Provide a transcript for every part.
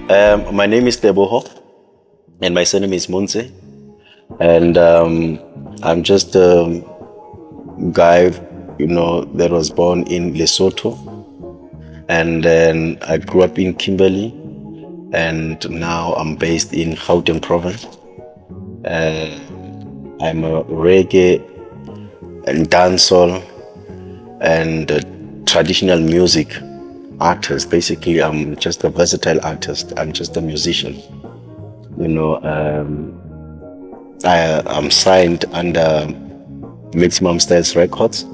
My name is Teboho, and my surname is Munze, and I'm just a guy, that was born in Lesotho, and then I grew up in Kimberley, and now I'm based in Gauteng province. I'm a reggae and dancehall and traditional music artist. Basically, I'm just a versatile artist. I'm just a musician. I'm signed under Maximum Styles Records.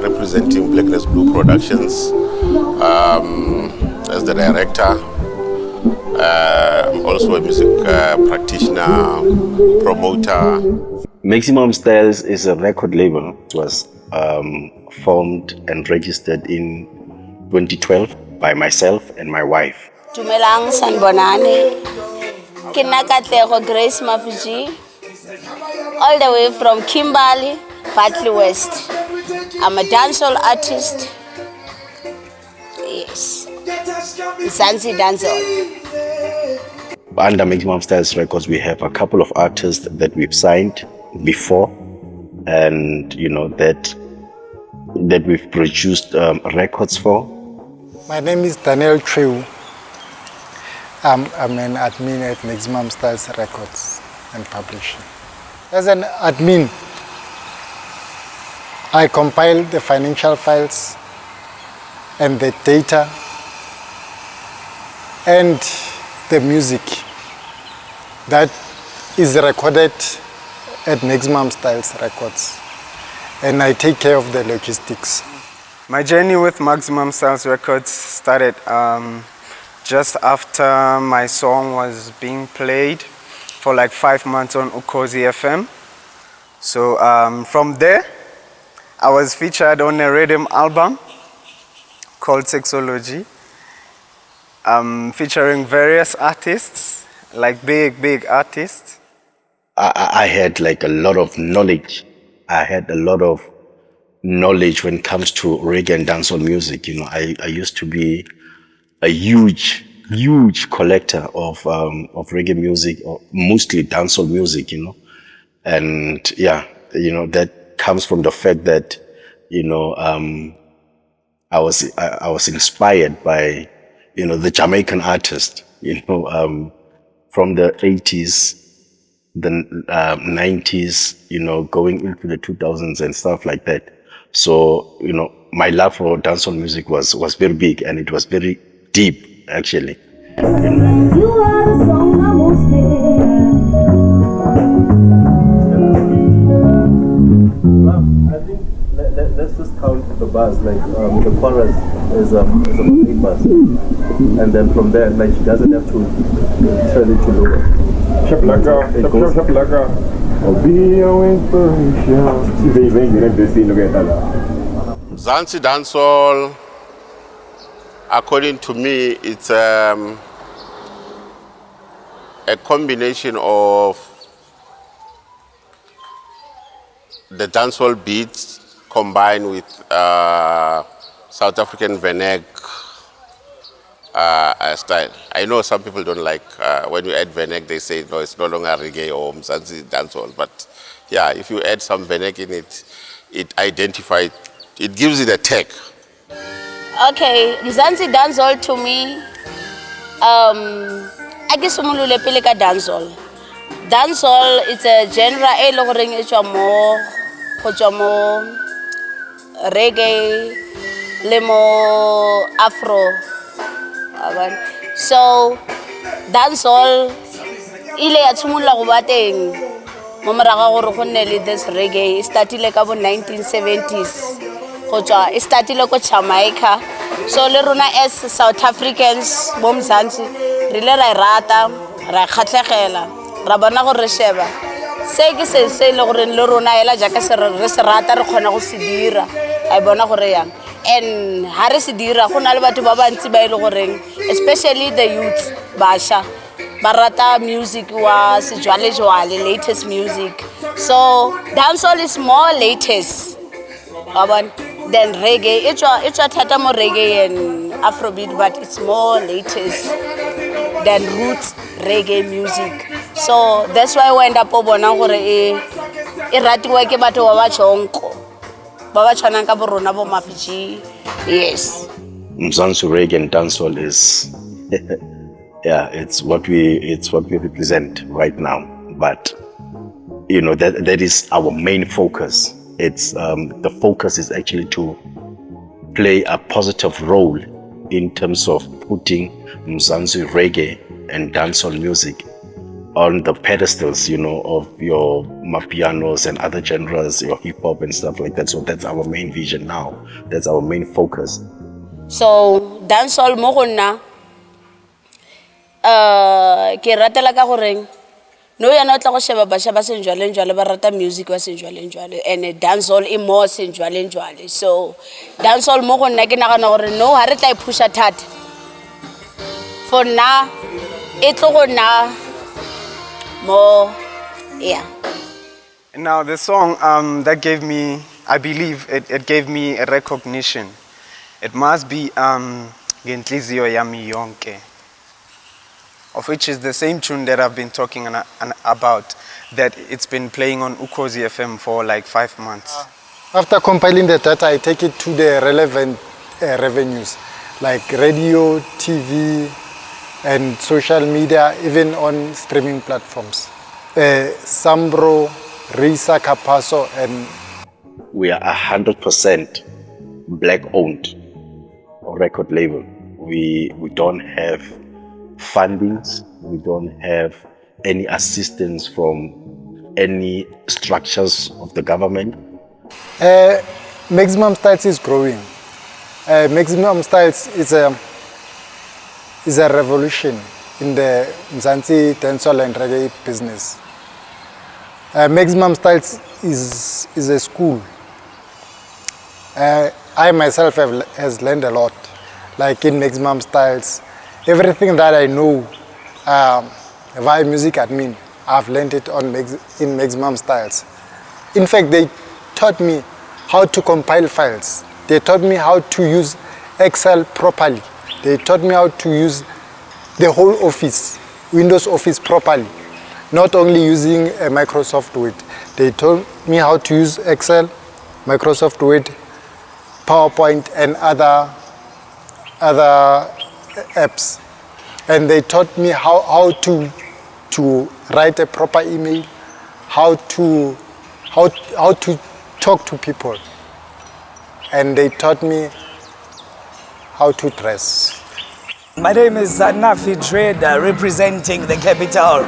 Representing Blackness Blue Productions as the director. I'm also a music practitioner, promoter. Maximum Styles is a record label. It was formed and registered in 2012 by myself and my wife. Dumelang sanbonane. Ke nna Katlego Grace Mafuji, all the way from Kimberley, Bartley West. I'm a dancehall artist. Yes. Mzansi Dancehall. Under Maximum Styles Records, we have a couple of artists that we've signed before, and that we've produced records for. My name is Daniel Treu. I'm an admin at Maximum Styles Records and Publishing. As an admin, I compile the financial files and the data and the music that is recorded at Maximum Styles Records, and I take care of the logistics. My journey with Maximum Styles Records started just after my song was being played for like 5 months on Ukhozi FM. So from there, I was featured on a rhythm album called Sexology, featuring various artists, like big artists. I had like a lot of knowledge. I had a lot of knowledge when it comes to reggae and dancehall music. I used to be a huge collector of reggae music, or mostly dancehall music, and yeah, that comes from the fact that I was inspired by the Jamaican artist from the 80s, the 90s, going into the 2000s and stuff like that. So my love for dancehall music was very big, and it was very deep actually. You are the song I most I think let's just count the bars. Like the chorus is a big bars, and then from there, like she doesn't have to turn it to lower. Mzansi Dancehall, according to me, it's a combination of the dancehall beats combined with South African Venek style. I know some people don't like when you add Venek, they say no, it's no longer reggae or Mzansi dancehall. But yeah, if you add some Venek in it, it identifies, it gives it a tag. Okay, Mzansi dancehall to me, I guess umulule pele ka dancehall. Dancehall is a genre e lo goreng e tswa mo reggae le mo afro. So dancehall ile ya tshimolla go ba teng mo moraga gore go nne le this reggae e startile ka bo 1970s go tswa e startile ko Jamaica. So le rona as South Africans bo Mzansi re le ra rata ra khatlegela ra bona gore sheba se ke se le gore le rona ela jaaka re se rata re khona go se dira a bona gore yang and ha re se dira go na le batho ba bantsi ba ile goreng especially the youths basha ba rata music wa sejwalejwale latest music so dancehall is more latest than reggae it's a thata more reggae and afrobeat but it's more latest than roots reggae music so that's why we end up bona gore e ratiwa ke batho ba ba chonko ba ba tshwanang ka borona bo mafiji yes Mzansi Reggae and Dancehall is yeah it's what we represent right now but you know that is our main focus. It's the focus is actually to play a positive role in terms of putting Mzansi Reggae and Dancehall music on the pedestals, you know, of your mapianos and other genres, your hip hop and stuff like that. So that's our main vision now. That's our main focus. So dancehall mo gonna ke ratela ka goreng no yana tla go sheba basha ba senjwale ba rata music wa senjwale and dancehall e more senjwale so dancehall mo gonna ke nagana gore no ha re tla pusha thata for now e tlo gonna more yeah. Now the song that gave me, I believe it gave me a recognition. It must be Ngenhliziyo Yami Yonke, of which is the same tune that I've been talking about, that it's been playing on Ukhozi FM for like 5 months. After compiling the data, I take it to the relevant revenues, like radio, TV, and social media, even on streaming platforms. Sambro, Risa, Capasso, and... We are 100% black-owned record label. We don't have fundings, we don't have any assistance from any structures of the government. Maximum Styles is growing. Maximum Styles is a revolution in the Mzansi Dancehall and Reggae business. Maximum Styles is a school. I myself has learned a lot, like in Maximum Styles. Everything that I know via music admin, I've learned it in Maximum Styles. In fact, they taught me how to compile files. They taught me how to use Excel properly. They taught me how to use the whole office, Windows Office properly, not only using a Microsoft Word. They taught me how to use Excel, Microsoft Word, PowerPoint, and other apps. And they taught me how to write a proper email, how to talk to people. And they taught me how to dress. My name is Nafi Dread, representing the Capital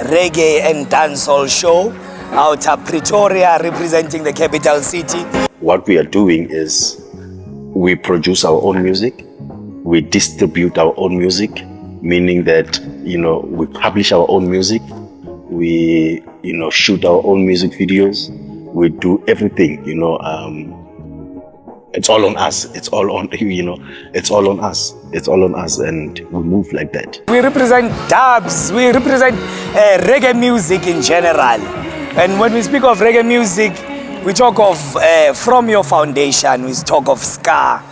Reggae and Dancehall Show out of Pretoria, representing the capital city. What we are doing is we produce our own music, we distribute our own music, meaning that, you know, we publish our own music, we, you know, shoot our own music videos, we do everything, you know, it's all on us. It's all on, you know, it's all on us. It's all on us, and we move like that. We represent dubs, we represent reggae music in general. And when we speak of reggae music, we talk of from your foundation, we talk of ska,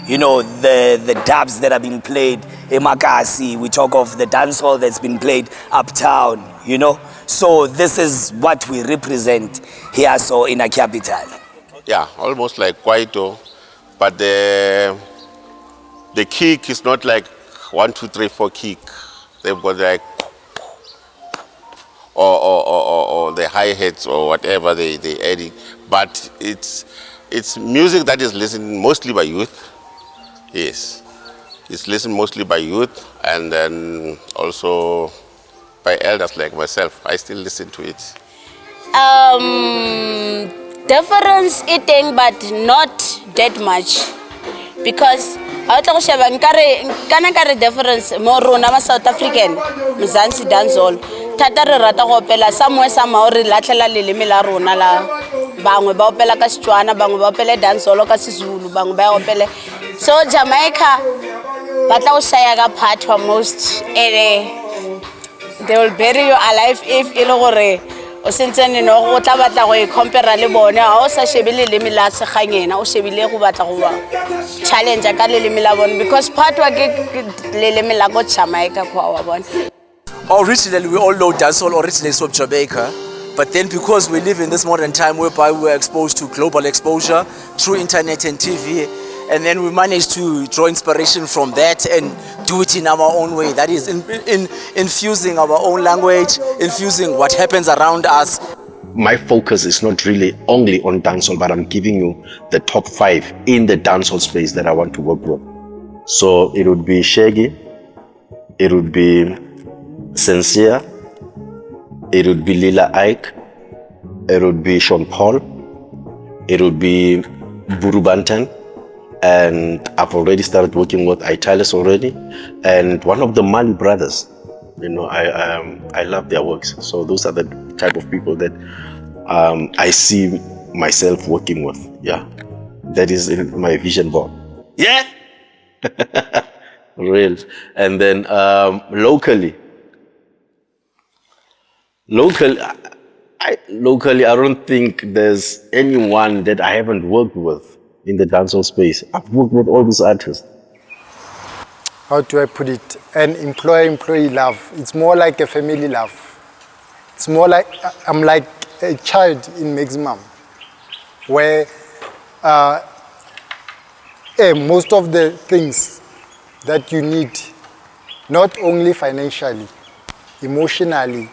you know, the dubs that have been played in Makasi, we talk of the dancehall that's been played uptown, you know. So this is what we represent here, so in a capital. Yeah, almost like Kwaito, but the kick is not like 1, 2, 3, 4 kick. They've got like or the hi-hats or whatever they adding, but it's music that is listened mostly by youth. Yes, it's listened mostly by youth, and then also by elders like myself. I still listen to it. Difference eating, but not that much, because I tlo sheba nkare difference mo rona ba South African Mzansi Dancehall thata re rata go opela somewhere somehow re latlhela leleme la rona la bangwe ba opela ka Setswana bangwe ba opela dancehall ka Sezulu bangwe ba opela so Jamaica ba tla go shaya ka phathwa most they will bury you alive if e le gore o sentsene no go tla batla go compare le bone a o sa shebile leleme la seganyena o shebile go batla go ba challenge ka leleme la bone because phathwa ke leleme la go Jamaica kwa wa bone. Originally, we all know dancehall originates from Jamaica, but then because we live in this modern time whereby we're exposed to global exposure through internet and TV, and then we managed to draw inspiration from that and do it in our own way. That is, infusing our own language, infusing what happens around us. My focus is not really only on dancehall, but I'm giving you the top 5 in the dancehall space that I want to work with. So it would be Shaggy, it would be Sincere, it would be Lila Ike, it would be Sean Paul, it would be Buru Bantan, and I've already started working with Italis already, and one of the Mali brothers. You know, I love their works. So those are the type of people that I see myself working with. Yeah, that is in my vision board. Yeah, real. And then locally, I don't think there's anyone that I haven't worked with in the dancehall space. I've worked with all these artists. How do I put it? An employee love. It's more like a family love. It's more like I'm like a child in Maximum, where most of the things that you need, not only financially, emotionally.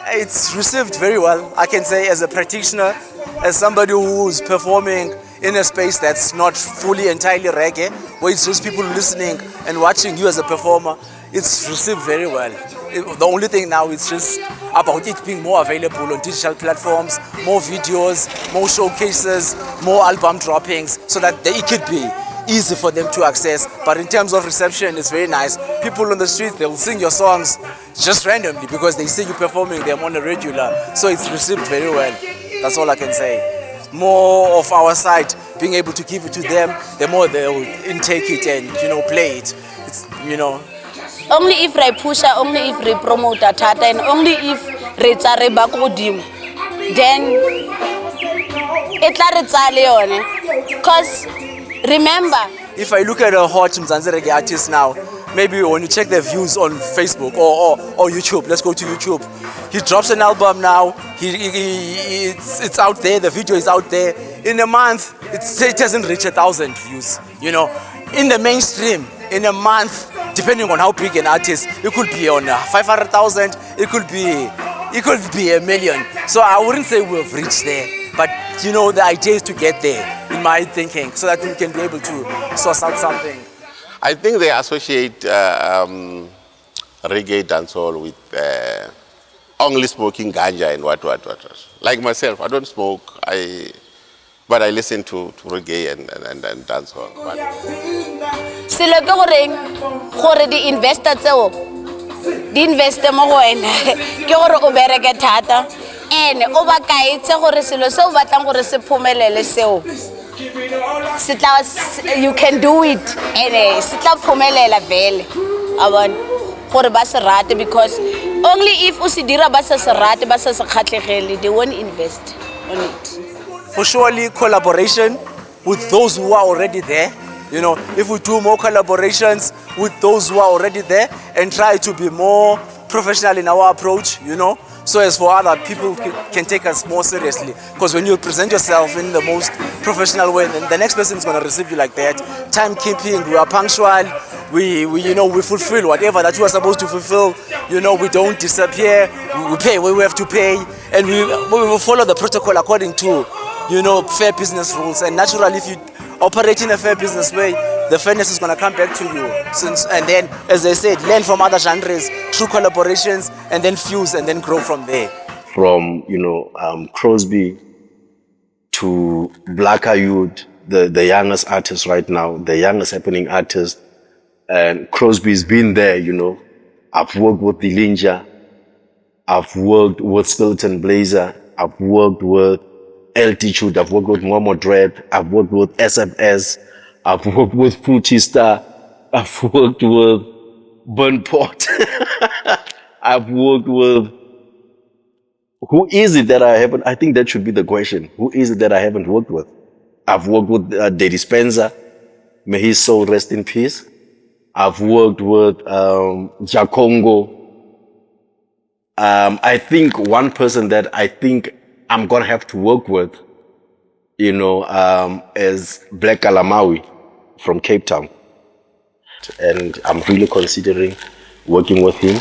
It's received very well, I can say, as a practitioner, as somebody who's performing in a space that's not fully entirely reggae, where it's just people listening and watching you as a performer. It's received very well. The only thing now is just about it being more available on digital platforms, more videos, more showcases, more album droppings, so that it could be easy for them to access. But in terms of reception, it's very nice. People on the streets, they'll sing your songs just randomly because they see you performing them on a regular. So it's received very well. That's all I can say. More of our side, being able to give it to them, the more they'll intake it and, play it. It's, Only if we push, only if we promote Tata, and only if we tsare ba go dimo, then it la re tsale yone. Because remember, if I look at a hot Mzansi Reggae artist now, maybe when you check their views on Facebook or YouTube, let's go to YouTube. He drops an album now. It's out there. The video is out there. In a month, it hasn't reached 1,000 views. In the mainstream, in a month, depending on how big an artist, it could be on 500,000. It could be 1 million. So I wouldn't say we've reached there, but the idea is to get there, in my thinking, so that we can be able to source out something. I think they associate reggae dancehall with only smoking ganja and what. Like myself, I don't smoke, but I listen to reggae and dancehall. selo ke gore di investor tseo di investe mo go wena ke gore o bereke thata ene o ba kaitse gore selo se o batlang gore se phumelele seo you can do it ene se tla phumelela vele abone gore ba se rate because only if o se dira ba se rate ba se khatlegele they won't invest on it. For surely collaboration with those who are already there. If we do more collaborations with those who are already there and try to be more professional in our approach, so as for other people can take us more seriously. Because when you present yourself in the most professional way, then the next person is going to receive you like that. Timekeeping, we are punctual, we fulfill whatever that you are supposed to fulfill. We don't disappear, we pay where we have to pay, and we will follow the protocol according to, fair business rules. And naturally, if you operate in a fair business way, the fairness is going to come back to you. And then, as I said, learn from other genres through collaborations, and then fuse and then grow from there. From Crosby to Blacker Youth, the youngest artist right now, the youngest happening artist, and Crosby's been there. I've worked with Dilinja, I've worked with Skeleton Blazer. I've worked with Altitude. I've worked with Momo Dread. I've worked with SFS. I've worked with Futista. I've worked with Burnport. I've worked with. Who is it that I haven't? I think that should be the question. Who is it that I haven't worked with? I've worked with Daddy Spencer. May his soul rest in peace. I've worked with Jacongo. I think one person that I think I'm gonna have to work with, is Black Alamawi from Cape Town, and I'm really considering working with him.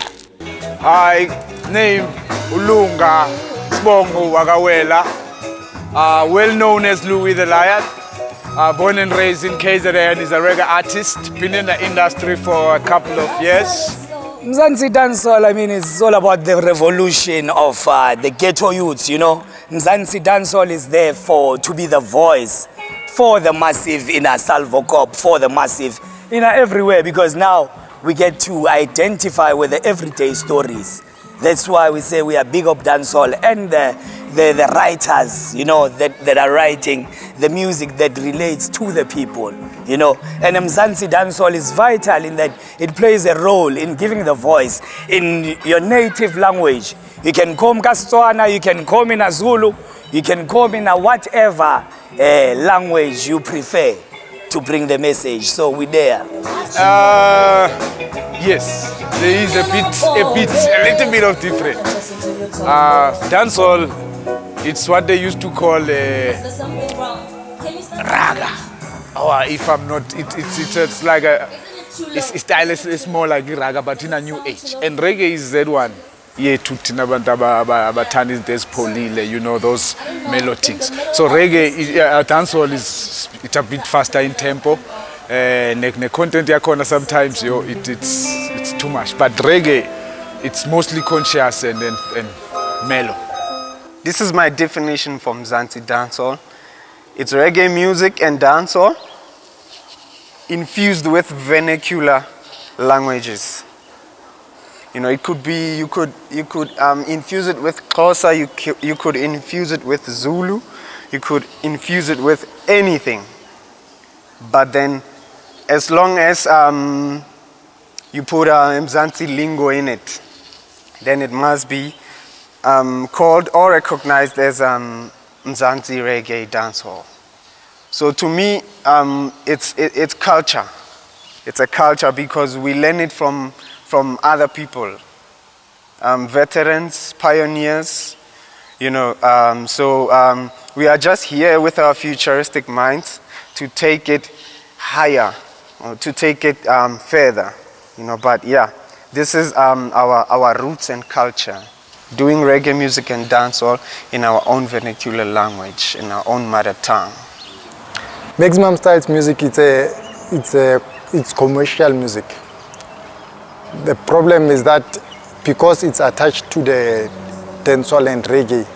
Hi, name Ulunga Sbongo Wagawela, well known as Louis the Lion. Born and raised in KZN, is a reggae artist, been in the industry for a couple of years. Mzansi Dancehall, I mean, it's all about the revolution of the ghetto youths, Mzansi Dancehall is there to be the voice for the massive in a Salvo Corp, for the massive everywhere, because now we get to identify with the everyday stories. That's why we say we are big up dancehall and the writers, that are writing the music that relates to the people, And Mzansi Dancehall is vital in that it plays a role in giving the voice in your native language. You can come Kastswana, you can come in a Zulu, you can come in a whatever language you prefer to bring the message. So we're there. Yes, there is a little bit of difference. Dancehall, it's what they used to call raga. Or if I'm not, it's like it's more like raga, but in a new age. And reggae is that one. Yeah, tutina batani polile, those melodies. So reggae, dancehall it's a bit faster in tempo. The content yakona sometimes it's too much, but reggae it's mostly conscious and mellow. This is my definition for Mzansi Dancehall. It's reggae music and dancehall infused with vernacular languages. It could be you could infuse it with Xhosa, you could infuse it with Zulu, you could infuse it with anything. But then, as long as you put Mzansi lingo in it, then it must be called or recognized as Mzansi reggae dancehall. So to me, it's culture. It's a culture because we learn it from other people, veterans, pioneers, So we are just here with our futuristic minds to take it higher, or to take it further, But yeah, this is our roots and culture. Doing reggae music and dancehall in our own vernacular language, in our own mother tongue. Maximum Styles music, it's commercial music. The problem is that because it's attached to the dancehall and reggae,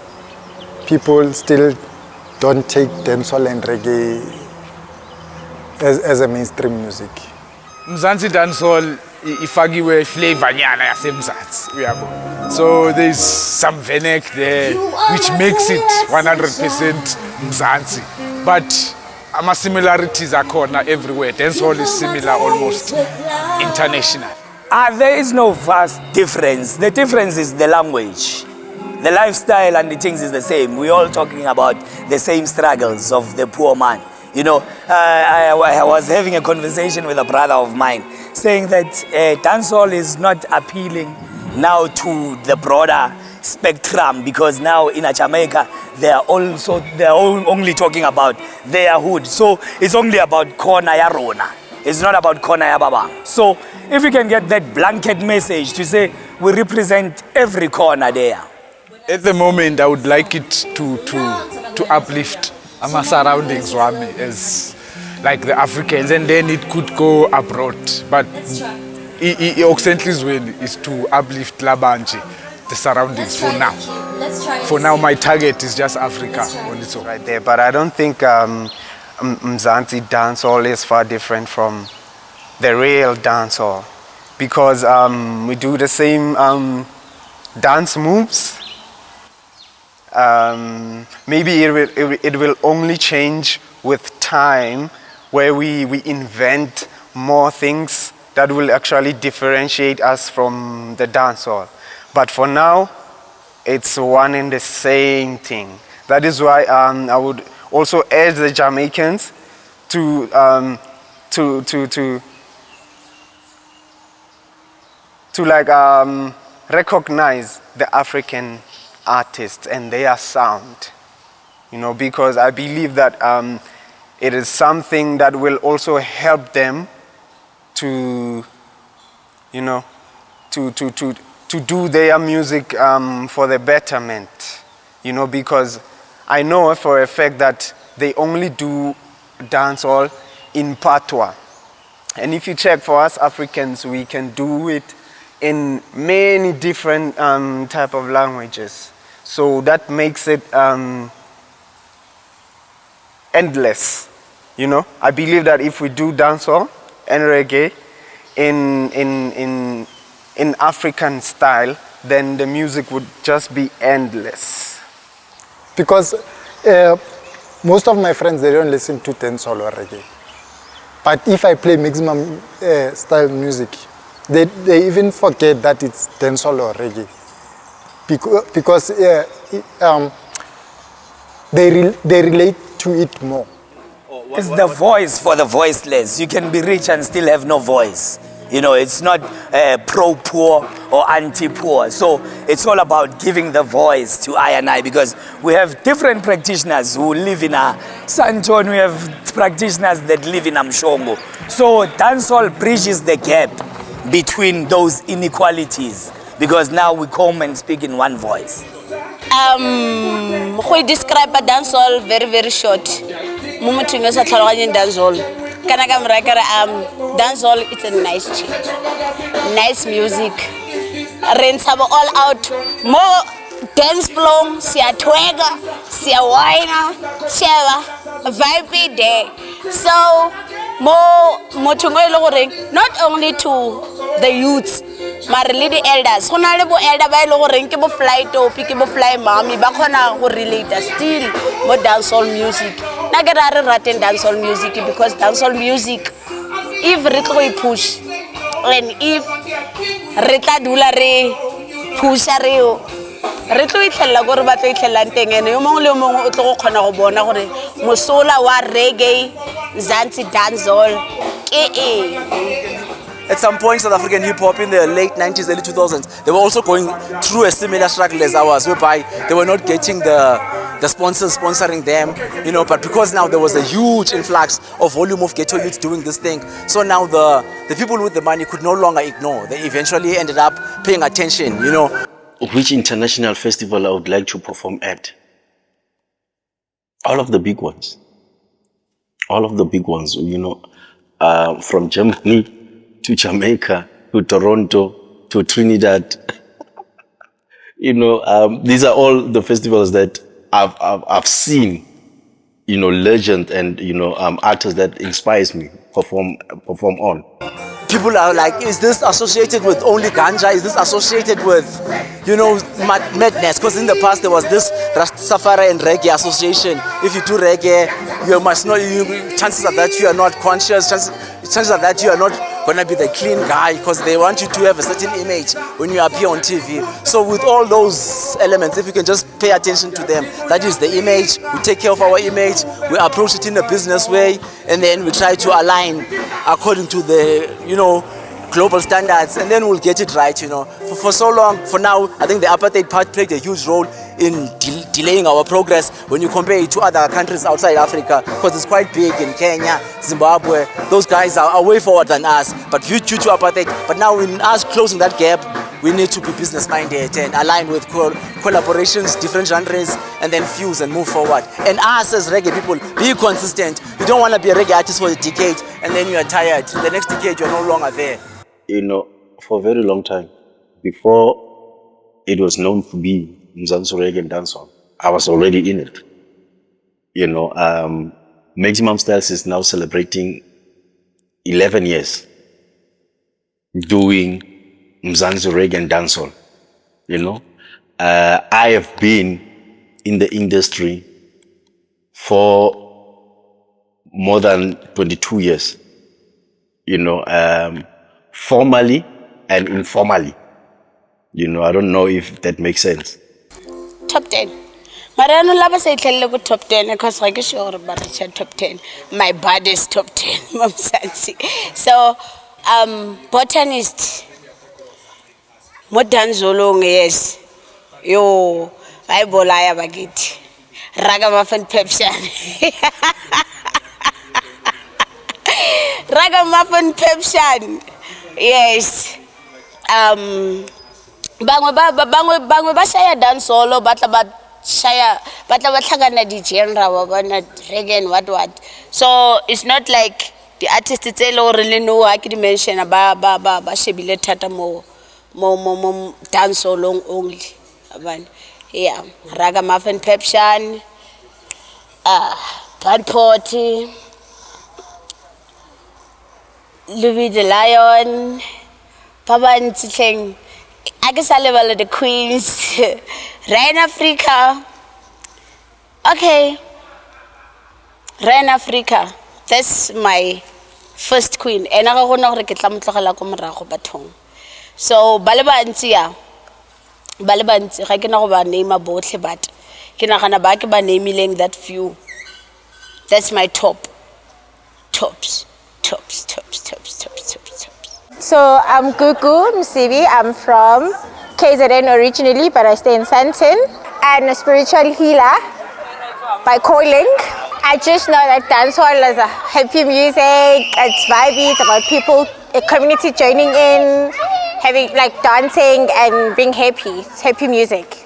people still don't take dancehall and reggae as a mainstream music. Mzansi Dancehall ifakiwe flavor nyana yasemzansi, uyabo. So there's some vernac there which makes it 100% Mzansi. But similarities are everywhere. Dancehall is similar almost international. There is no vast difference. The difference is the language. The lifestyle and the things is the same. We're all talking about the same struggles of the poor man. I was having a conversation with a brother of mine saying that dancehall is not appealing now to the broader spectrum because now in Jamaica they're only talking about their hood. So it's only about Kona ya Rona. It's not about Kona ya Babang. So if we can get that blanket message to say we represent every corner there. At the moment, I would like it to uplift my surroundings as like the Africans, and then it could go abroad. But Occidental's way is to uplift Labanji, the surroundings for now. For now, my target is just Africa on its own. Right there, but I don't think Mzansi dancehall is far different from the real dancehall because we do the same dance moves. Maybe it will only change with time, where we invent more things that will actually differentiate us from the dancehall. But for now, it's one and the same thing. That is why I would also urge the Jamaicans to recognize the African artists and their sound, because I believe that it is something that will also help them to do their music for the betterment, because I know for a fact that they only do dancehall in patois. And if you check for us Africans, we can do it in many different type of languages. So that makes it endless. I believe that if we do dancehall and reggae in African style, then the music would just be endless. Because most of my friends, they don't listen to dancehall or reggae. But if I play maximum style music, they even forget that it's dancehall or reggae. Because they relate to it more. It's the voice for the voiceless. You can be rich and still have no voice. It's not pro-poor or anti-poor. So it's all about giving the voice to I and I, because we have different practitioners who live in Santon, we have practitioners that live in Amshongo. So dancehall bridges the gap between those inequalities, because now we come and speak in one voice. We describe a dancehall very, very short. Mumutunga sa tlhaloganya dancehall. Kana ka mrakara dancehall, it's a nice chick. Nice music. Rents have all out. More dance floor, siya twega, siya wine, siya vibe day. So motunga lo goreng not only to the youths, but le di elders. Go na le bo elder ba ile goreng ke bo fly topi, ke bo fly mami ba khona go relate still mo dancehall music. Na ke ra re rateng dancehall music because dancehall music, if re tlo e push and if re tla dula re pusha re tlo itlhella gore ba tla itlhellang teng ene yo mongwe le mongwe o tlo go kgona go bona gore mosola wa reggae Mzansi Dancehall ke eng. At some point, South African hip-hop in the late 90s, early 2000s, they were also going through a similar struggle as ours, whereby they were not getting the sponsors sponsoring them, but because now there was a huge influx of volume of ghetto youth doing this thing, so now the people with the money could no longer ignore. They eventually ended up paying attention, Which international festival I would like to perform at? All of the big ones. All of the big ones, from Germany to Jamaica, to Toronto, to Trinidad. These are all the festivals that I've seen, legend and, artists that inspires me perform on. People are like, is this associated with only ganja? Is this associated with, madness? Because in the past there was this Rastafari and Reggae association. If you do reggae, you must know, chances are that you are not conscious, chances are that you are not going to be the clean guy, because they want you to have a certain image when you appear on TV. So with all those elements, if you can just pay attention to them, that is the image. We take care of our image, we approach it in a business way, and then we try to align according to the, global standards, and then we'll get it right, For so long, for now, I think the apartheid part played a huge role in delaying our progress when you compare it to other countries outside Africa, because it's quite big in Kenya, Zimbabwe. Those guys are way forward than us, but due to apartheid. But now in us closing that gap, we need to be business-minded and align with collaborations, different genres, and then fuse and move forward. And us as reggae people, be consistent. You don't want to be a reggae artist for a decade, and then you are tired. The next decade, you're no longer there. For a very long time, before it was known to be Mzansi Reggae Dancehall, I was already in it. Maximum Styles is now celebrating 11 years doing Mzansi Reggae Dancehall. You know, I have been in the industry for more than 22 years, you know, formally and informally. You know, I don't know if that makes sense. Top 10. Mariano lava say tell go top 10 because like sure about top 10. My body is top 10, Mzansi. So, botanist. Mo dancehall yes. Yo, I bolaya bagiti. Ragamuffin Pepshan. Ragamuffin Pepshan. Yes. Bangwe ba shaya dancehall batla ba tlhakana di genre wa bona reggae and what. So it's not like the artists tse le gore le no ha ke di mention ba shebile thata mo dancehall only. Abana. Yeah, Ragamuffin Pepshan, Bad Potty, Louis the Lion, Papa Ntitling, I guess I level of the Queens, Rain Africa. Okay, Rain Africa, that's my first queen. And I don't know if I'm going so, Balabantia. Balabanti, I can know about name a boat, but can I ba naming that few. That's my tops. So I'm Gugu Msibi. I'm from KZN originally, but I stay in Sandton. And a spiritual healer by calling. I just know that dancehall is a happy music. It's vibey. It's about people, a community joining in, having like dancing and being happy. It's happy music.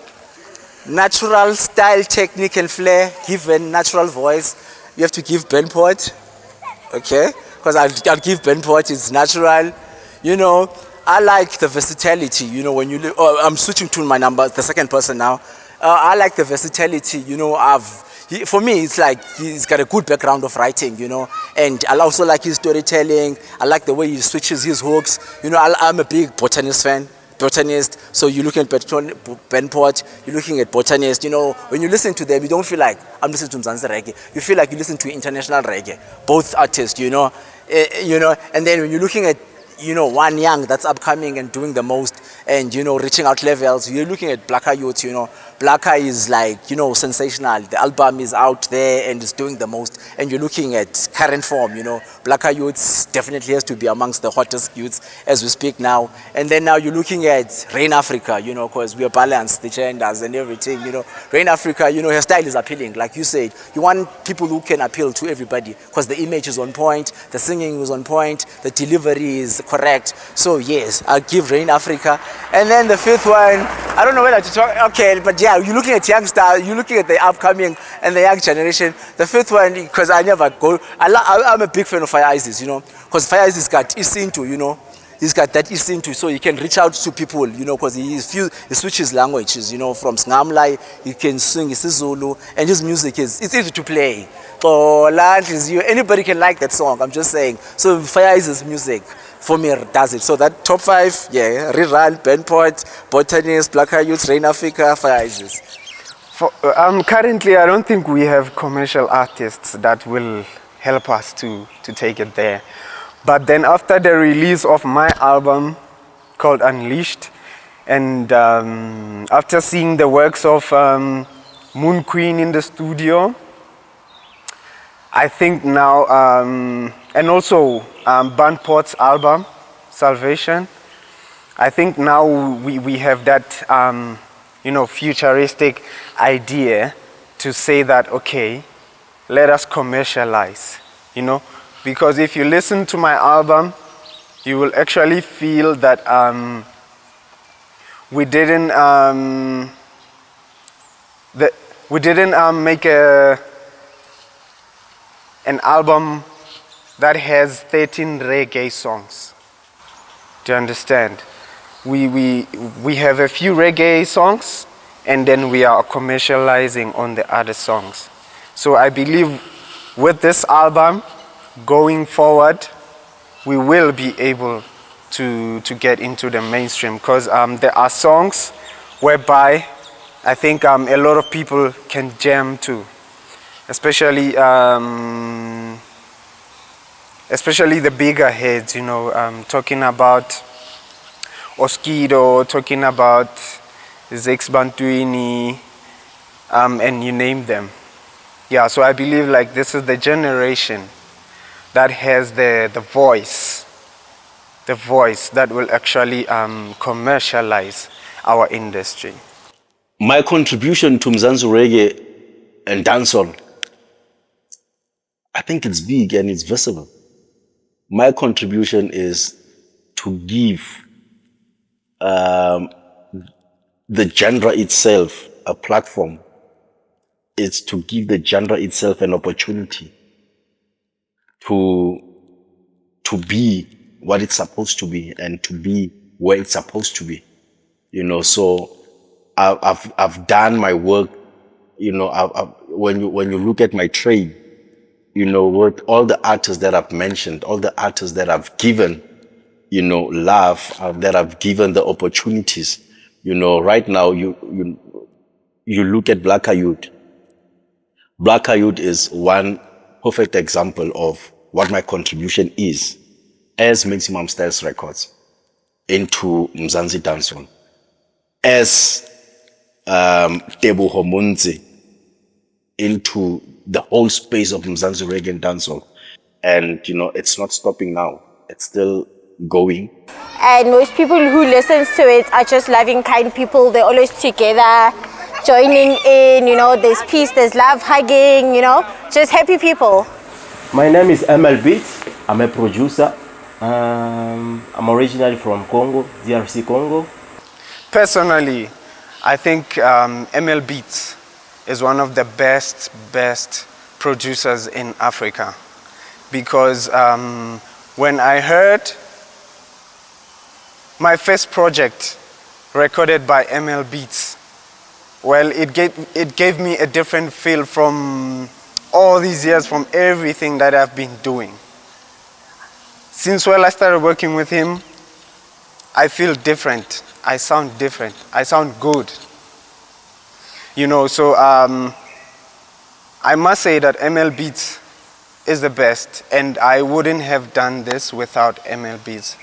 Natural style, technique and flair, given natural voice. You have to give Benport, okay? Because I'll give Benport, it's natural. You know, I like the versatility, you know, when you, I'm switching to my number, the second person now. I like the versatility, you know, for me, it's like he's got a good background of writing, you know, and I also like his storytelling. I like the way he switches his hooks. You know, I'm a big botanist fan. So you're looking at Benport, you're looking at botanist. You know, when you listen to them, you don't feel like I'm listening to Mzansi reggae. You feel like you listen to international reggae. Both artists, you know, and then when you're looking at, you know, one young that's upcoming and doing the most and, you know, reaching out levels, you're looking at Blacker Youth, you know. Blacker is like, you know, sensational. The album is out there and is doing the most. And you're looking at current form, you know. Blacker Youth definitely has to be amongst the hottest youths as we speak now. And then now you're looking at Rain Africa, you know, because we are balanced, the genders and everything, you know. Rain Africa, you know, her style is appealing. Like you said, you want people who can appeal to everybody because the image is on point, the singing is on point, the delivery is correct. So yes, I'll give Rain Africa. And then the fifth one, I don't know whether to talk, okay, but yeah, you're looking at youngsters, you're looking at the upcoming and the young generation. The fifth one, because I never go, I'm a big fan of Fire Isis, you know, because Fire Isis got Isintu, you know, he's got that Isintu, so he can reach out to people, you know, because he switches languages, you know, from Sngamlai, he can sing isiZulu, and his music it's easy to play. So anybody can like that song, I'm just saying. So Fire Isis music for me does it. So that top five, yeah, Rerun, Benport, Botanist, Blacker Youth, Rain Africa, Fire Isis. Currently, I don't think we have commercial artists that will help us to take it there. But then after the release of my album called Unleashed, and after seeing the works of Moon Queen in the studio, I think now, and also Bandport's album, Salvation, I think now we have that, you know, futuristic idea to say that, okay, let us commercialize, you know, because if you listen to my album, you will actually feel that we didn't make an album that has 13 reggae songs. Do you understand? We have a few reggae songs, and then we are commercializing on the other songs. So I believe with this album, going forward, we will be able to get into the mainstream, because there are songs whereby I think a lot of people can jam to, especially the bigger heads, you know, talking about Oskido, talking about Zex Bantuini, and you name them. Yeah, so I believe like this is the generation that has the voice that will actually commercialize our industry. My contribution to Mzansi Reggae and Dancehall, I think it's big and it's visible. My contribution is to give the genre itself a platform. It's to give the genre itself an opportunity to be what it's supposed to be and to be where it's supposed to be. You know, so I've done my work. You know, when you look at my trade, you know, with all the artists that I've mentioned, all the artists that I've given, you know, love, that I've given the opportunities, you know, right now you look at Blacker Youth. Blacker Youth is one perfect example of what my contribution is as Maximum Styles Records into Mzansi Dancehall, as Teboho Munzi into the whole space of Mzansi Reggae and Dancehall. And, you know, it's not stopping now. It's still going. And most people who listen to it are just loving, kind people. They're always together, joining in, you know, there's peace, there's love, hugging, you know, just happy people. My name is ML Beats. I'm a producer. I'm originally from Congo, DRC Congo. Personally, I think ML Beats is one of the best producers in Africa, because when I heard my first project recorded by ML Beats, well, it gave me a different feel from all these years, from everything that I've been doing. Since I started working with him, I feel different. I sound different. I sound good. You know, so I must say that ML Beats is the best, and I wouldn't have done this without ML Beats.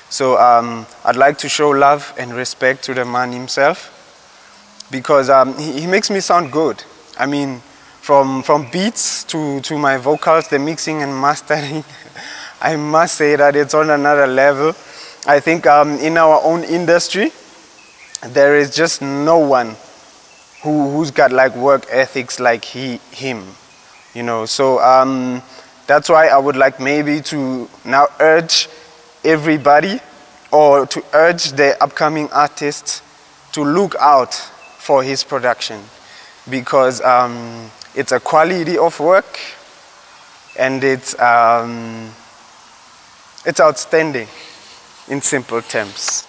So I'd like to show love and respect to the man himself, because he makes me sound good. I mean, from beats to my vocals, the mixing and mastering, I must say that it's on another level. I think in our own industry, there is just no one who's got like work ethics like him, you know. So that's why I would like maybe to now urge everybody, or to urge the upcoming artists, to look out for his production, because it's a quality of work, and it's outstanding in simple terms.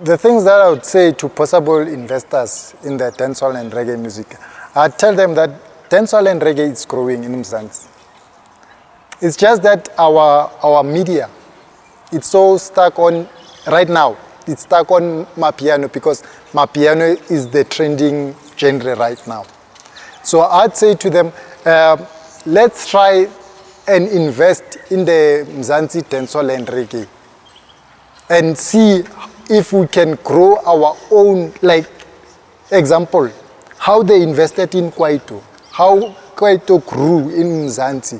The things that I would say to possible investors in the dancehall and reggae music, I'd tell them that dancehall and reggae is growing in Mzansi. It's just that our media, it's so stuck on, right now, it's stuck on Mapiano, because Mapiano is the trending genre right now. So I'd say to them, let's try and invest in the Mzansi dancehall and reggae and see if we can grow our own, like, example, how they invested in Kwaito, how Kwaito grew in Mzansi.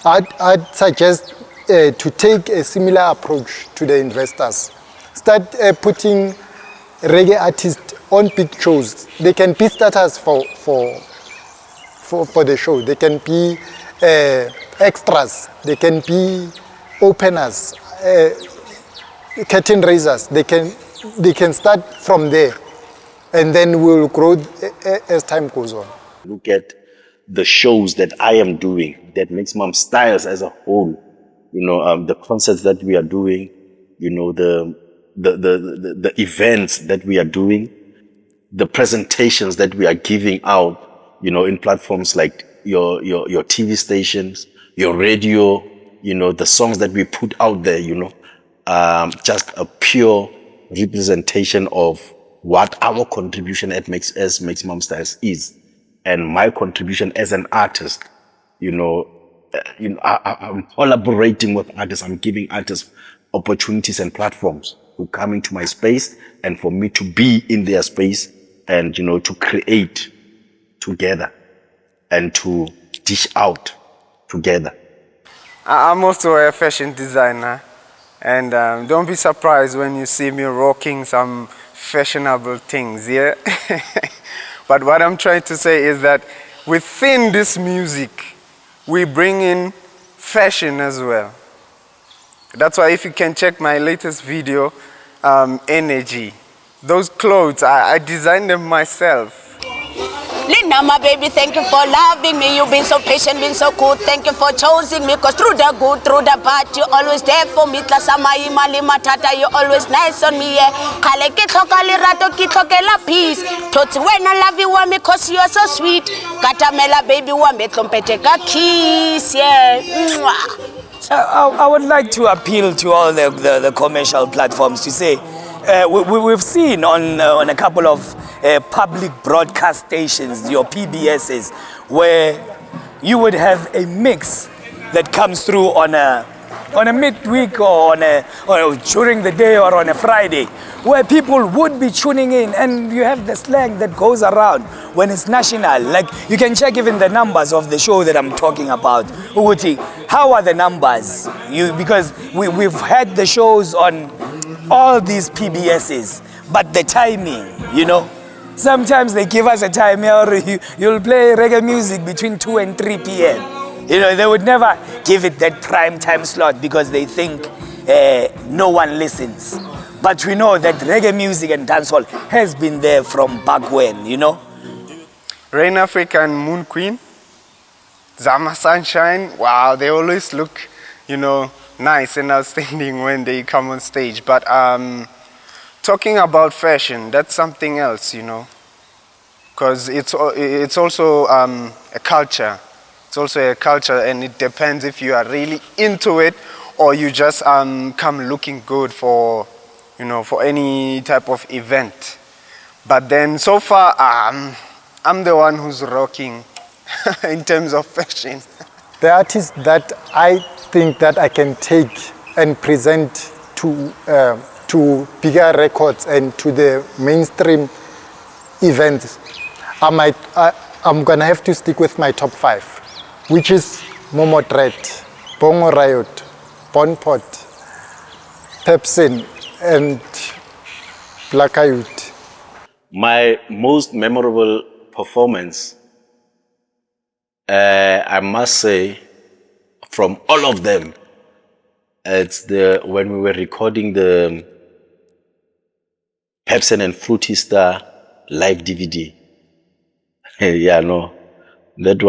I'd suggest to take a similar approach to the investors. Start putting reggae artists on big shows. They can be starters for the show. They can be extras. They can be openers, curtain raisers. They can start from there, and then we'll grow as time goes on. Look at the shows that I am doing, that Maximum Styles as a whole, you know, the concerts that we are doing, you know, the events that we are doing, the presentations that we are giving out, you know, in platforms like your TV stations, your radio, you know, the songs that we put out there, you know, just a pure representation of what our contribution at Maximum Styles is, and my contribution as an artist. I'm collaborating with artists. I'm giving artists opportunities and platforms to come into my space and for me to be in their space and, to create together and to dish out together. I'm also a fashion designer, and don't be surprised when you see me rocking some fashionable things, yeah? But what I'm trying to say is that within this music, we bring in fashion as well. That's why if you can check my latest video, Energy, those clothes, I designed them myself. Linda, my baby, thank you for loving me. You've been so patient, been so good. Thank you for choosing me. Cause through the good, through the bad, you're always there for me. You're always nice on me, yeah. Kale ki thoka lirato ki thokela peace. Toti when I love you, wame, cause you're so sweet. Katamela, baby, wame, tompete ka kiss, yeah. So I would like to appeal to all the commercial platforms to say, we've seen on a couple of public broadcast stations, your PBSs, where you would have a mix that comes through on a midweek or during the day or on a Friday, where people would be tuning in, and you have the slang that goes around when it's national. Like, you can check even the numbers of the show that I'm talking about. Uguti, how are the numbers? Because we've had the shows on all these PBSs, but the timing, sometimes they give us a time, you'll play reggae music between 2 and 3 p.m. They would never give it that prime time slot because they think no one listens. But we know that reggae music and dancehall has been there from back when, Rain Africa and Moon Queen, Zama Sunshine, wow, they always look, nice and outstanding when they come on stage. But talking about fashion, that's something else, because it's also a culture. It's also a culture, and it depends if you are really into it or you just come looking good for any type of event. But then so far, I'm the one who's rocking in terms of fashion. The artist that I think that I can take and present to bigger records and to the mainstream events, I'm gonna have to stick with my top 5, which is Momo Threat, Bongo Riot, Bonpot, Pepsin, and Black Youth. My most memorable performance, I must say, from all of them, it's when we were recording the Pepsin and Fruity Star live DVD. That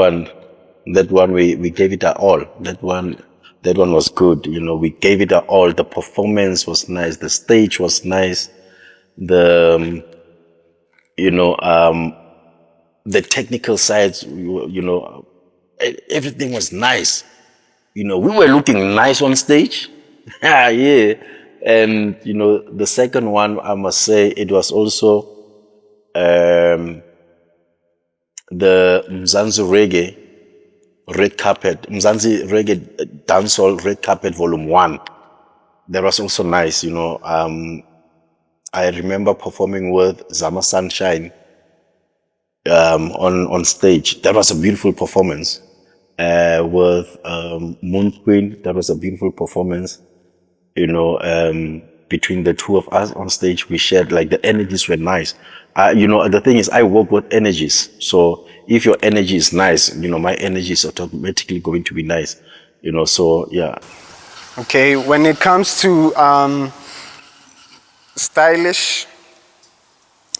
one we gave it our all. That one was good. We gave it our all. The performance was nice. The stage was nice. The technical sides, everything was nice. We were looking nice on stage. Yeah. And, the second one, I must say, it was also the Mzansi Reggae Red Carpet, Mzansi Reggae Dancehall Red Carpet Volume 1. That was also nice, I remember performing with Zama Sunshine on stage. That was a beautiful performance. With Moon Queen, that was a beautiful performance. Between the two of us on stage, we shared, like, the energies were nice. The thing is, I work with energies. So if your energy is nice, my energy is automatically going to be nice. So yeah. Okay, when it comes to stylish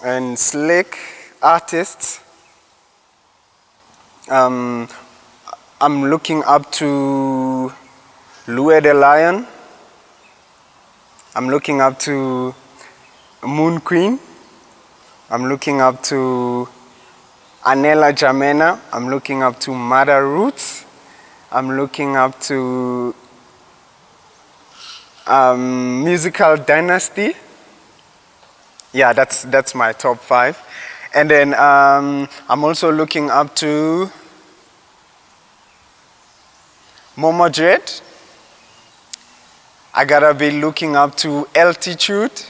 and slick artists, I'm looking up to Louis the Lion. I'm looking up to Moon Queen. I'm looking up to Anela Jamena. I'm looking up to Mother Roots. I'm looking up to Musical Dynasty. Yeah, that's my top 5. And then I'm also looking up to Momo Dread. I gotta be looking up to Altitude.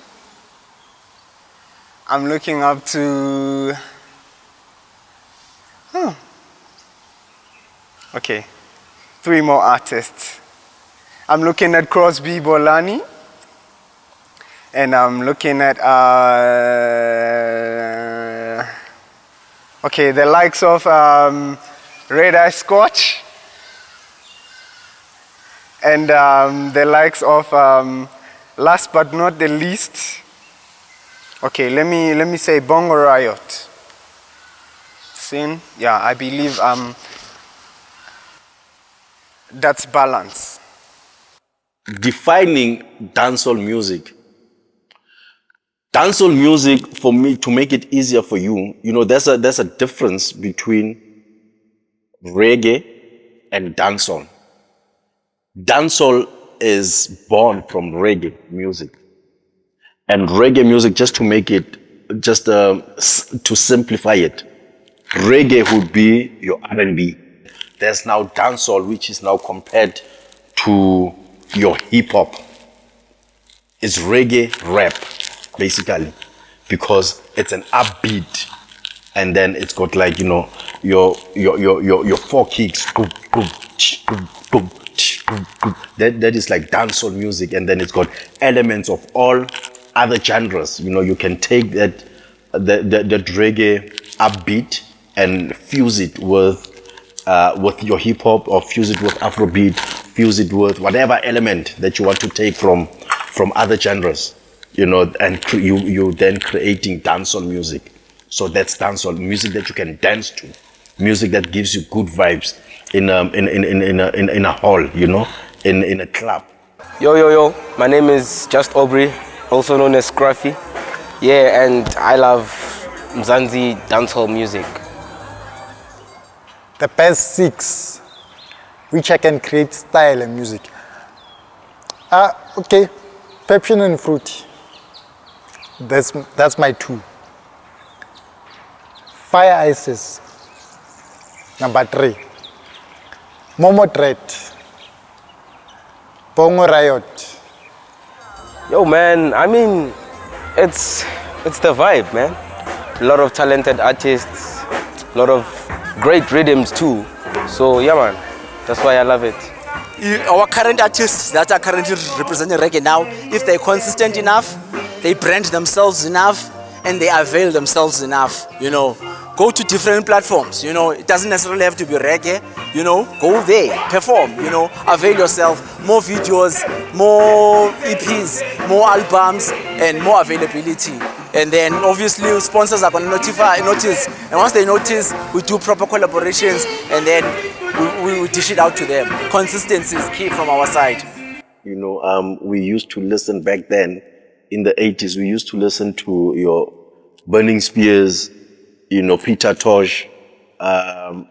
I'm looking up to okay, 3 more artists. I'm looking at Crosby Bolani, and I'm looking at okay, the likes of Red Eye Scotch, and the likes of last but not the least, okay, let me say Bongo Riot. Sin, yeah, I believe that's balance. Defining dancehall music. Dancehall music, for me, to make it easier for you, there's a difference between reggae and dancehall. Dancehall is born from reggae music. And reggae music, just to make it, to simplify it, reggae would be your R&B. There's now dancehall, which is now compared to your hip hop. It's reggae rap, basically, because it's an upbeat, and then it's got like your 4 kicks. Boom, boom, boom, boom, boom. That is like dancehall music, and then it's got elements of all other genres. You can take that reggae upbeat and fuse it with your hip hop, or fuse it with Afrobeat, fuse it with whatever element that you want to take from other genres, and you then creating dancehall music. So that's dancehall music that you can dance to, music that gives you good vibes in a hall, in a club. Yo, my name is Just Aubrey, also known as Scruffy. Yeah, and I love Mzansi Dancehall music. The best 6 which I can create style and music. Okay, Pepsin and Fruity. That's my 2. Fire Isis, number 3. Momo Dread, Bongo Riot. Yo, man, I mean, it's the vibe, man. A lot of talented artists, a lot of great rhythms too. So yeah, man, that's why I love it. Our current artists that are currently representing reggae now, if they're consistent enough, they brand themselves enough, and they avail themselves enough, go to different platforms, it doesn't necessarily have to be reggae, go there, perform, avail yourself, more videos, more EPs, more albums, and more availability. And then obviously sponsors are going to notice, and once they notice, we do proper collaborations, and then we dish it out to them. Consistency is key from our side. We used to listen back then, in the 80s, we used to listen to your Burning Spears, Peter Tosh,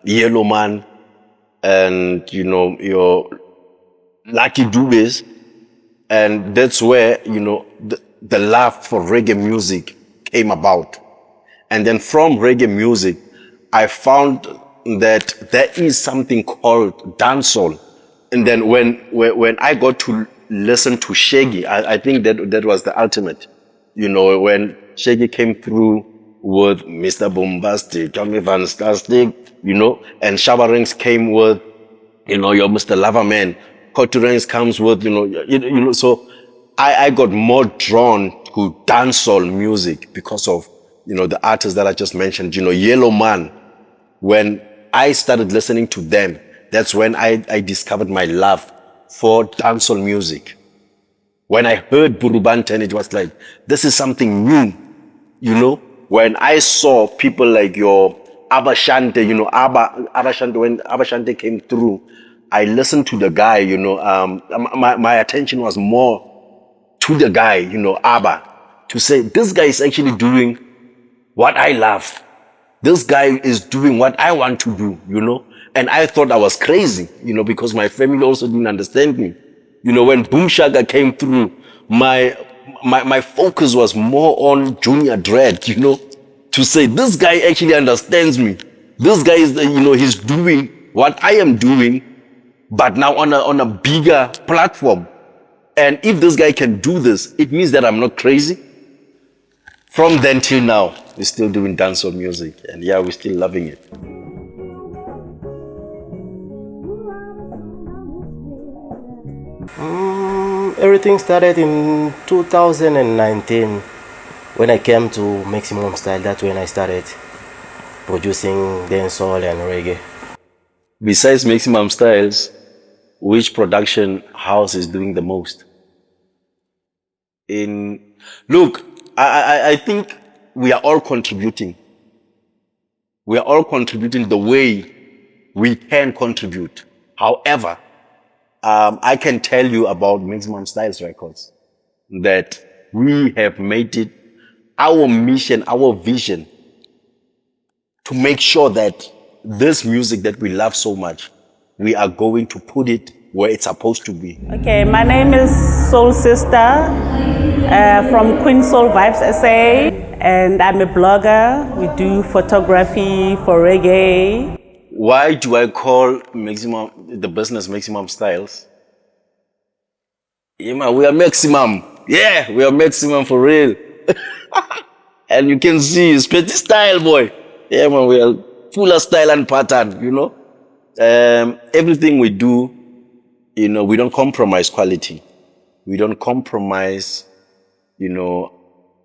Yellow Man, and, your Lucky Dubes. And that's where, the love for reggae music came about. And then from reggae music, I found that there is something called dancehall. And then when I got to listen to Shaggy, I think that was the ultimate. When Shaggy came through with Mr. Bombastic, Tommy Van Stastic, and Shabba Ranks came with, your Mr. Loverman. Cotty Ranks comes with, so I got more drawn to dancehall music because of, the artists that I just mentioned, Yellow Man. When I started listening to them, that's when I discovered my love for dancehall music. When I heard Burubanten, it was like, this is something new, When I saw people like your Abashante, Abashante, when Abashante came through, I listened to the guy, my attention was more to the guy, Abba, to say, this guy is actually doing what I love. This guy is doing what I want to do, And I thought I was crazy, because my family also didn't understand me. When Boom Shaka came through, my my focus was more on Junior Dread, you know, to say this guy actually understands me. This guy is, he's doing what I am doing, but now on a bigger platform. And if this guy can do this, it means that I'm not crazy. From then till now, we're still doing dancehall music, and yeah, we're still loving it. Everything started in 2019 when I came to Maximum Style. That's when I started producing dancehall and reggae. Besides Maximum Styles, which production house is doing the most? Look, I think we are all contributing. We are all contributing the way we can contribute. However, I can tell you about Maximum Styles Records that we have made it our mission, our vision to make sure that this music that we love so much, we are going to put it where it's supposed to be. Okay, my name is Soul Sister from Queen Soul Vibes SA, and I'm a blogger. We do photography for reggae. Why do I call the business Maximum Styles? Yeah, man, we are maximum. Yeah, we are maximum for real. And you can see it's pretty style, boy. Yeah, man, we are full of style and pattern, you know. Everything we do, you know, we don't compromise quality. We don't compromise, you know,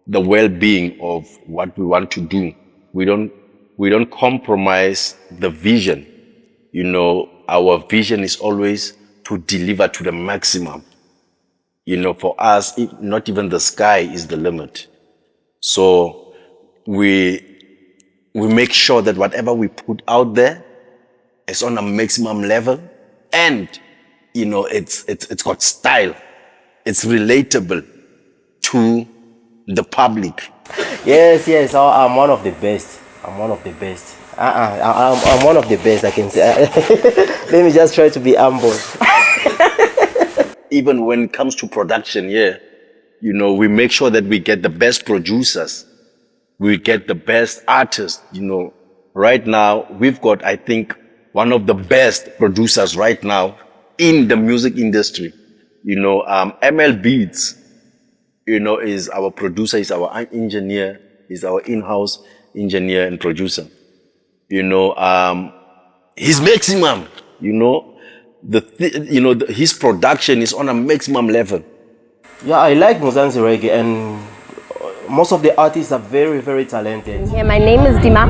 the well-being of what we want to do. We don't compromise the vision. You know, our vision is always to deliver to the maximum. You know, for us, not even the sky is the limit. So we make sure that whatever we put out there is on a maximum level, and you know, it's got style. It's relatable to the public. Yes, I'm one of the best. I'm one of the best. I'm one of the best, I can say. Let me just try to be humble. Even when it comes to production, yeah, you know, we make sure that we get the best producers. We get the best artists, you know. Right now, we've got, I think, one of the best producers right now in the music industry. You know, ML Beats, you know, is our producer, is our engineer, is our in-house engineer and producer. You know, he's maximum, you know. His production is on a maximum level. Yeah, I like Mzansi Reggae, and most of the artists are very, very talented. Yeah, my name is Dima.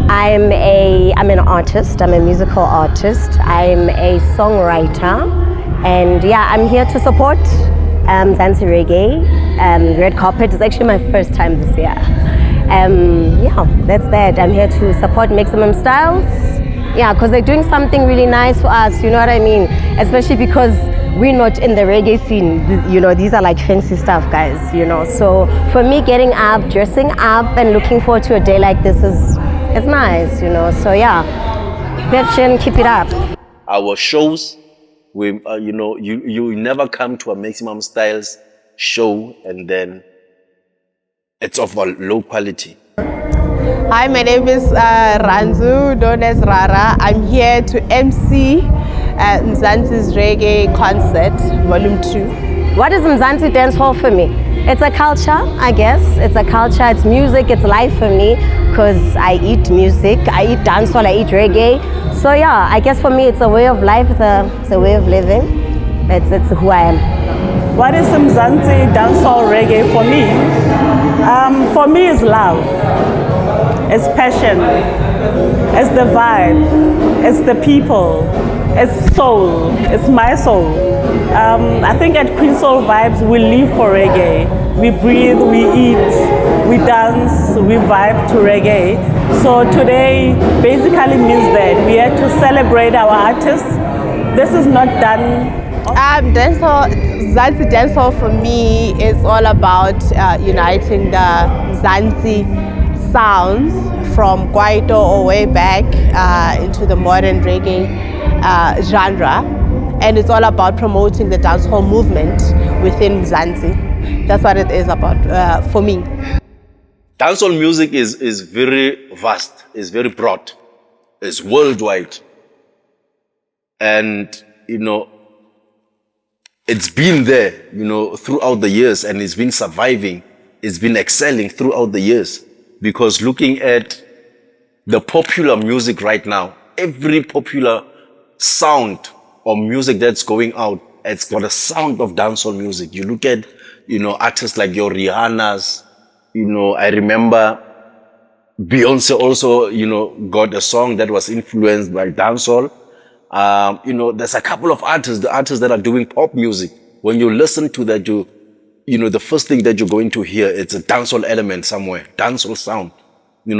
I'm an artist. I'm a musical artist. I'm a songwriter, and yeah, I'm here to support Mzansi Reggae. Red Carpet is actually my first time this year. Yeah, that's that. I'm here to support Maximum Styles. Yeah, because they're doing something really nice for us, you know what I mean? Especially because we're not in the reggae scene, you know, these are like fancy stuff, guys, you know. So for me, getting up, dressing up, and looking forward to a day like this is nice, you know. So yeah, Bebshin, keep it up. Our shows, you know, you never come to a Maximum Styles show and then it's of a low quality. Hi, my name is Ranzu, known as Rara. I'm here to MC Mzansi's Reggae Concert, Volume 2. What is Mzansi Dancehall for me? It's a culture, I guess. It's a culture, it's music, it's life for me, because I eat music, I eat dancehall, I eat reggae. So yeah, I guess for me it's a way of life, it's a way of living. It's who I am. What is Mzansi Dancehall Reggae for me? For me it's love. It's passion, it's the vibe, it's the people, it's soul, it's my soul. I think at Queen Soul Vibes we live for reggae. We breathe, we eat, we dance, we vibe to reggae. So today basically means that we are to celebrate our artists. This is not done. Mzansi Dancehall for me is all about uniting the Mzansi sounds from Kwaito or way back into the modern reggae genre, and it's all about promoting the dancehall movement within Mzansi. that's what it is about for me. Dancehall music is very vast, is very broad, is worldwide. And, it's been there, throughout the years, and it's been surviving, it's been excelling throughout the years. Because looking at the popular music right now, every popular sound or music that's going out, it's got a sound of dancehall music. You look at, artists like your Rihanna's, I remember Beyonce also, got a song that was influenced by dancehall. There's a couple of artists, the artists that are doing pop music. When you listen to that, the first thing that you're going to hear, it's a dancehall element somewhere, dancehall sound.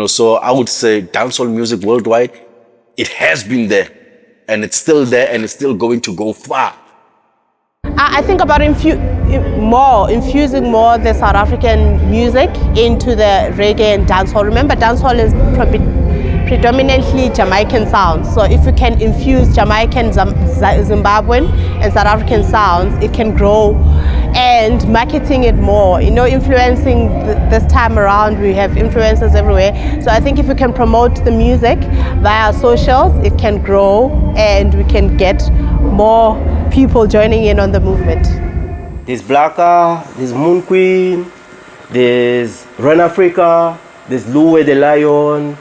So I would say dancehall music worldwide, it has been there, and it's still there, and it's still going to go far. I think about infusing more the South African music into the reggae and dancehall. Remember, dancehall is predominantly Jamaican sounds. So if you can infuse Jamaican, Zimbabwean and South African sounds, it can grow. And marketing it more, influencing this time around, we have influencers everywhere. So I think if we can promote the music via socials, it can grow and we can get more people joining in on the movement. There's Blacka, there's Moon Queen, there's Run Africa, there's Louie the Lion.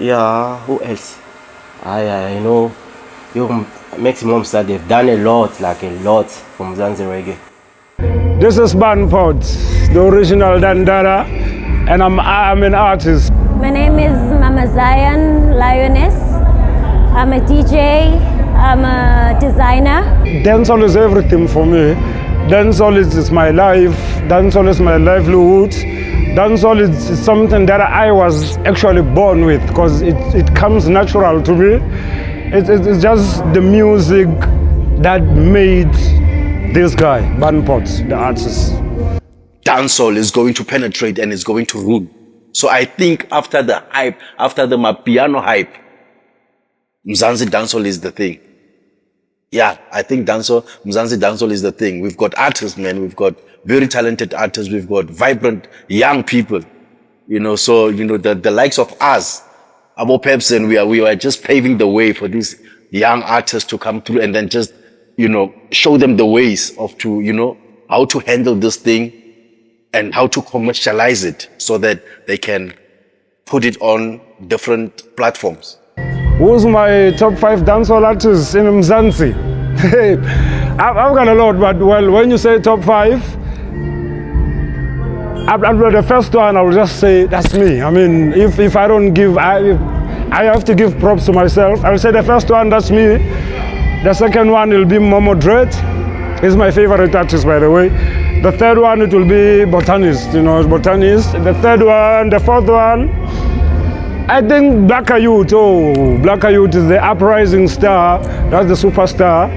Yeah, who else? I know your Maximum Style, they've done a lot from Mzansi Reggae. This is Banpod, the original Dandara, and I'm an artist. My name is Mama Zion Lioness. I'm a DJ, I'm a designer. Dancehall is everything for me. Dancehall is my life, dancehall is my livelihood. Dancehall is something that I was actually born with because it comes natural to me. It's just the music that made this guy, Banpot, the artist. Dancehall is going to penetrate and it's going to rule. So I think after the hype, after the Mapiano hype, Mzansi Dancehall is the thing. Yeah, I think Mzansi Dancehall is the thing. We've got artists, man. We've got very talented artists. We've got vibrant young people. So, the likes of us, Abo Peps, and we are just paving the way for these young artists to come through and then just, show them the ways of how to handle this thing and how to commercialize it so that they can put it on different platforms. Who's my top 5 dancehall artists in Mzansi? I've got a lot, but when you say top 5, the first one I will just say that's me. I mean, if I don't give, I have to give props to myself. I will say the first one, that's me. The second one will be Momo Dread. He's my favorite artist, by the way. The third one, it will be Botanist, Botanist. The fourth one, I think Blacka Youth. Blacka Youth is the uprising star. That's the superstar.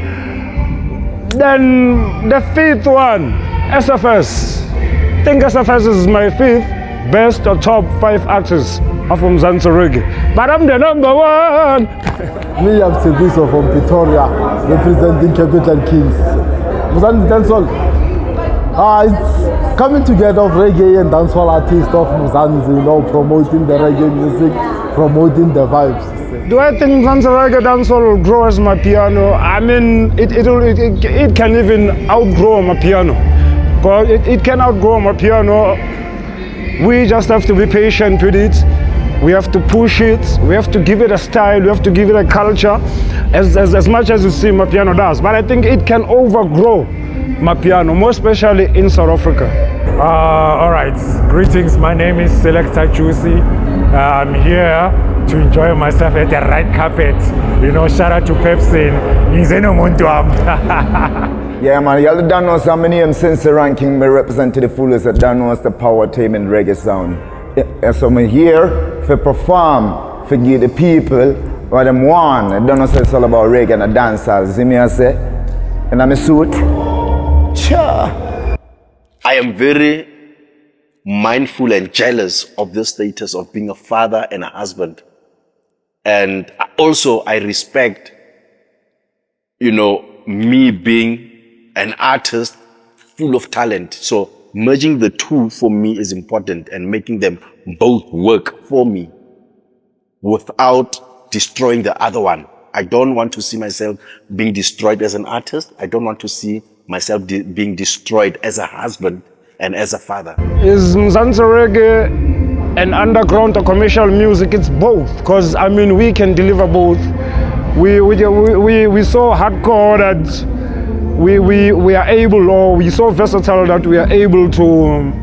Then the fifth one, SFS. I think SFS is my fifth best or top 5 artists from Mzansi Reggae. But I'm the number 1. Me, I'm Sebiso from Pretoria, representing Capital Kings. Mzansi Dancehall. It's coming together of reggae and dancehall artists of Mzansi, promoting the reggae music, promoting the vibes. Do I think Mzansi Reggae dancehall will grow as my piano? I mean, it can even outgrow my piano. It can outgrow my piano. We just have to be patient with it. We have to push it. We have to give it a style. We have to give it a culture, as much as you see my piano does. But I think it can overgrow my piano, more especially in South Africa. All right. Greetings. My name is Selector Chusi. I'm here to enjoy myself at the red carpet. Shout out to Pepsi. Yeah, man, y'all don't know so many Mzansi ranking me represent to the fullest that don't know the power team in reggae sound. And so I'm here to perform, to give the people what them want. I don't know so it's all about reggae and a dancehall. See me I say? And I'm a suit. Cha. I am very mindful and jealous of the status of being a father and a husband. And also I respect, me being an artist full of talent. So merging the two for me is important and making them both work for me without destroying the other one. I don't want to see myself being destroyed as an artist. I don't want to see myself being destroyed as a husband and as a father. Is Mzansi Reggae and underground or commercial music? It's both, because I mean we can deliver both. We so hardcore that we are able, or we so versatile that we are able to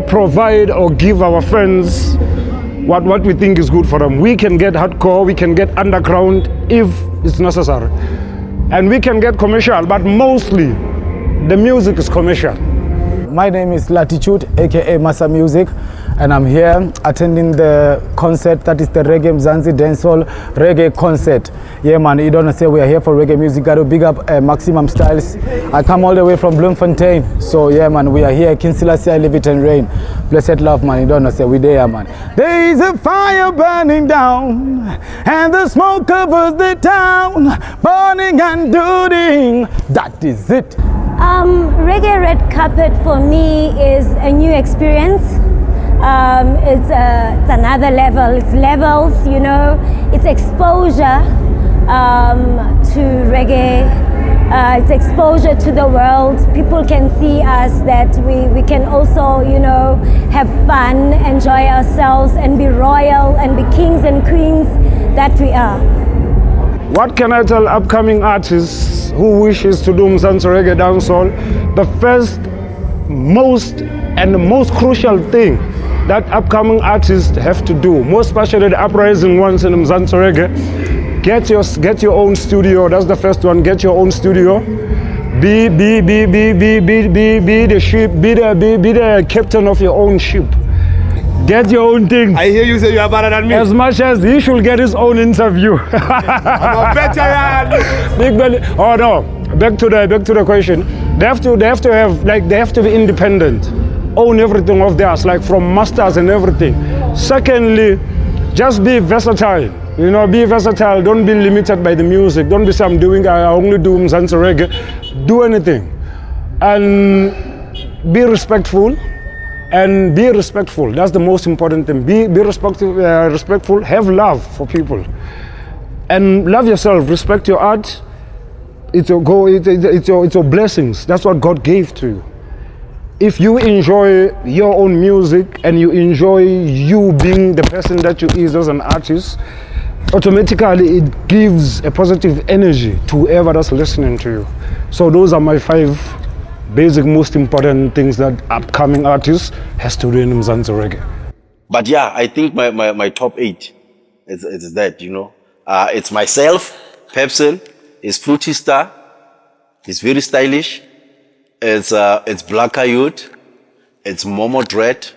provide or give our friends what we think is good for them. We can get hardcore, we can get underground if it's necessary, and we can get commercial, but mostly the music is commercial. My name is Latitude, aka Massa Music, and I'm here attending the concert that is the Reggae Mzansi Dancehall Reggae concert. Yeah man, you don't say we are here for reggae music. Got to big up Maximum Styles. I come all the way from Bloemfontein, so yeah man, we are here. King Selassie, I live it and reign. Blessed love man, you don't say we there man. There is a fire burning down, and the smoke covers the town, burning and doing. That is it. Reggae Red Carpet for me is a new experience. It's another level. It's levels, It's exposure to reggae. It's exposure to the world. People can see us, that we can also, have fun, enjoy ourselves, and be royal and be kings and queens that we are. What can I tell upcoming artists who wishes to do Mzansi Reggae Dancehall? The first, most crucial thing that upcoming artists have to do, most especially the uprising ones in Mzansi Reggae, get your own studio. That's the first one. Get your own studio. Be the ship. Be the captain of your own ship. Get your own things. I hear you say you are better than me. As much as he should get his own interview. I'm a veteran. Big belly. Oh no. Back to the question. They have to be independent. Own everything of theirs, like from masters and everything. Secondly, just be versatile. Be versatile. Don't be limited by the music. Don't be saying I only do Mzansi Reggae. Do anything. And be respectful. And be respectful. That's the most important thing. Be respectful. Have love for people, and love yourself. Respect your art. It's your blessings. That's what God gave to you. If you enjoy your own music and you enjoy you being the person that you is as an artist, automatically it gives a positive energy to whoever that's listening to you. So those are my 5 basic, most important things that upcoming artists has to do in Mzansi Reggae. But yeah, I think my top 8 is that, it's myself, Pepsin, it's Fruity Star, it's very stylish, it's Blacker Youth, it's Momo Dread,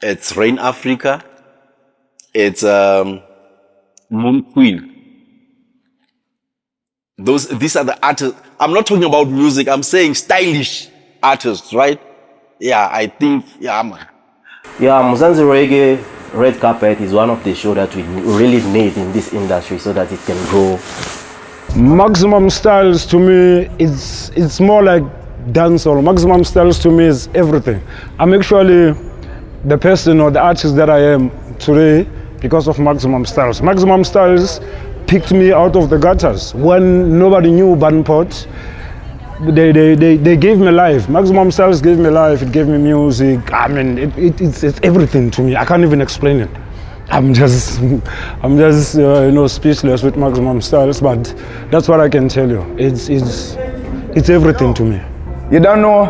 it's Rain Africa, it's Moon Queen. These are the artists. I'm not talking about music, I'm saying stylish artists, right? Yeah, I think, man. Yeah, Mzansi Reggae Red Carpet is one of the shows that we really need in this industry so that it can grow. Maximum Styles to me, it's more like dancehall. Maximum Styles to me is everything. I'm actually the person or the artist that I am today because of Maximum Styles. Maximum Styles picked me out of the gutters when nobody knew Banpot. They gave me life. Maximum Styles gave me life. It gave me music. I mean, it's everything to me. I can't even explain it. I'm just speechless with Maximum Styles. But that's what I can tell you. It's everything to me. You don't know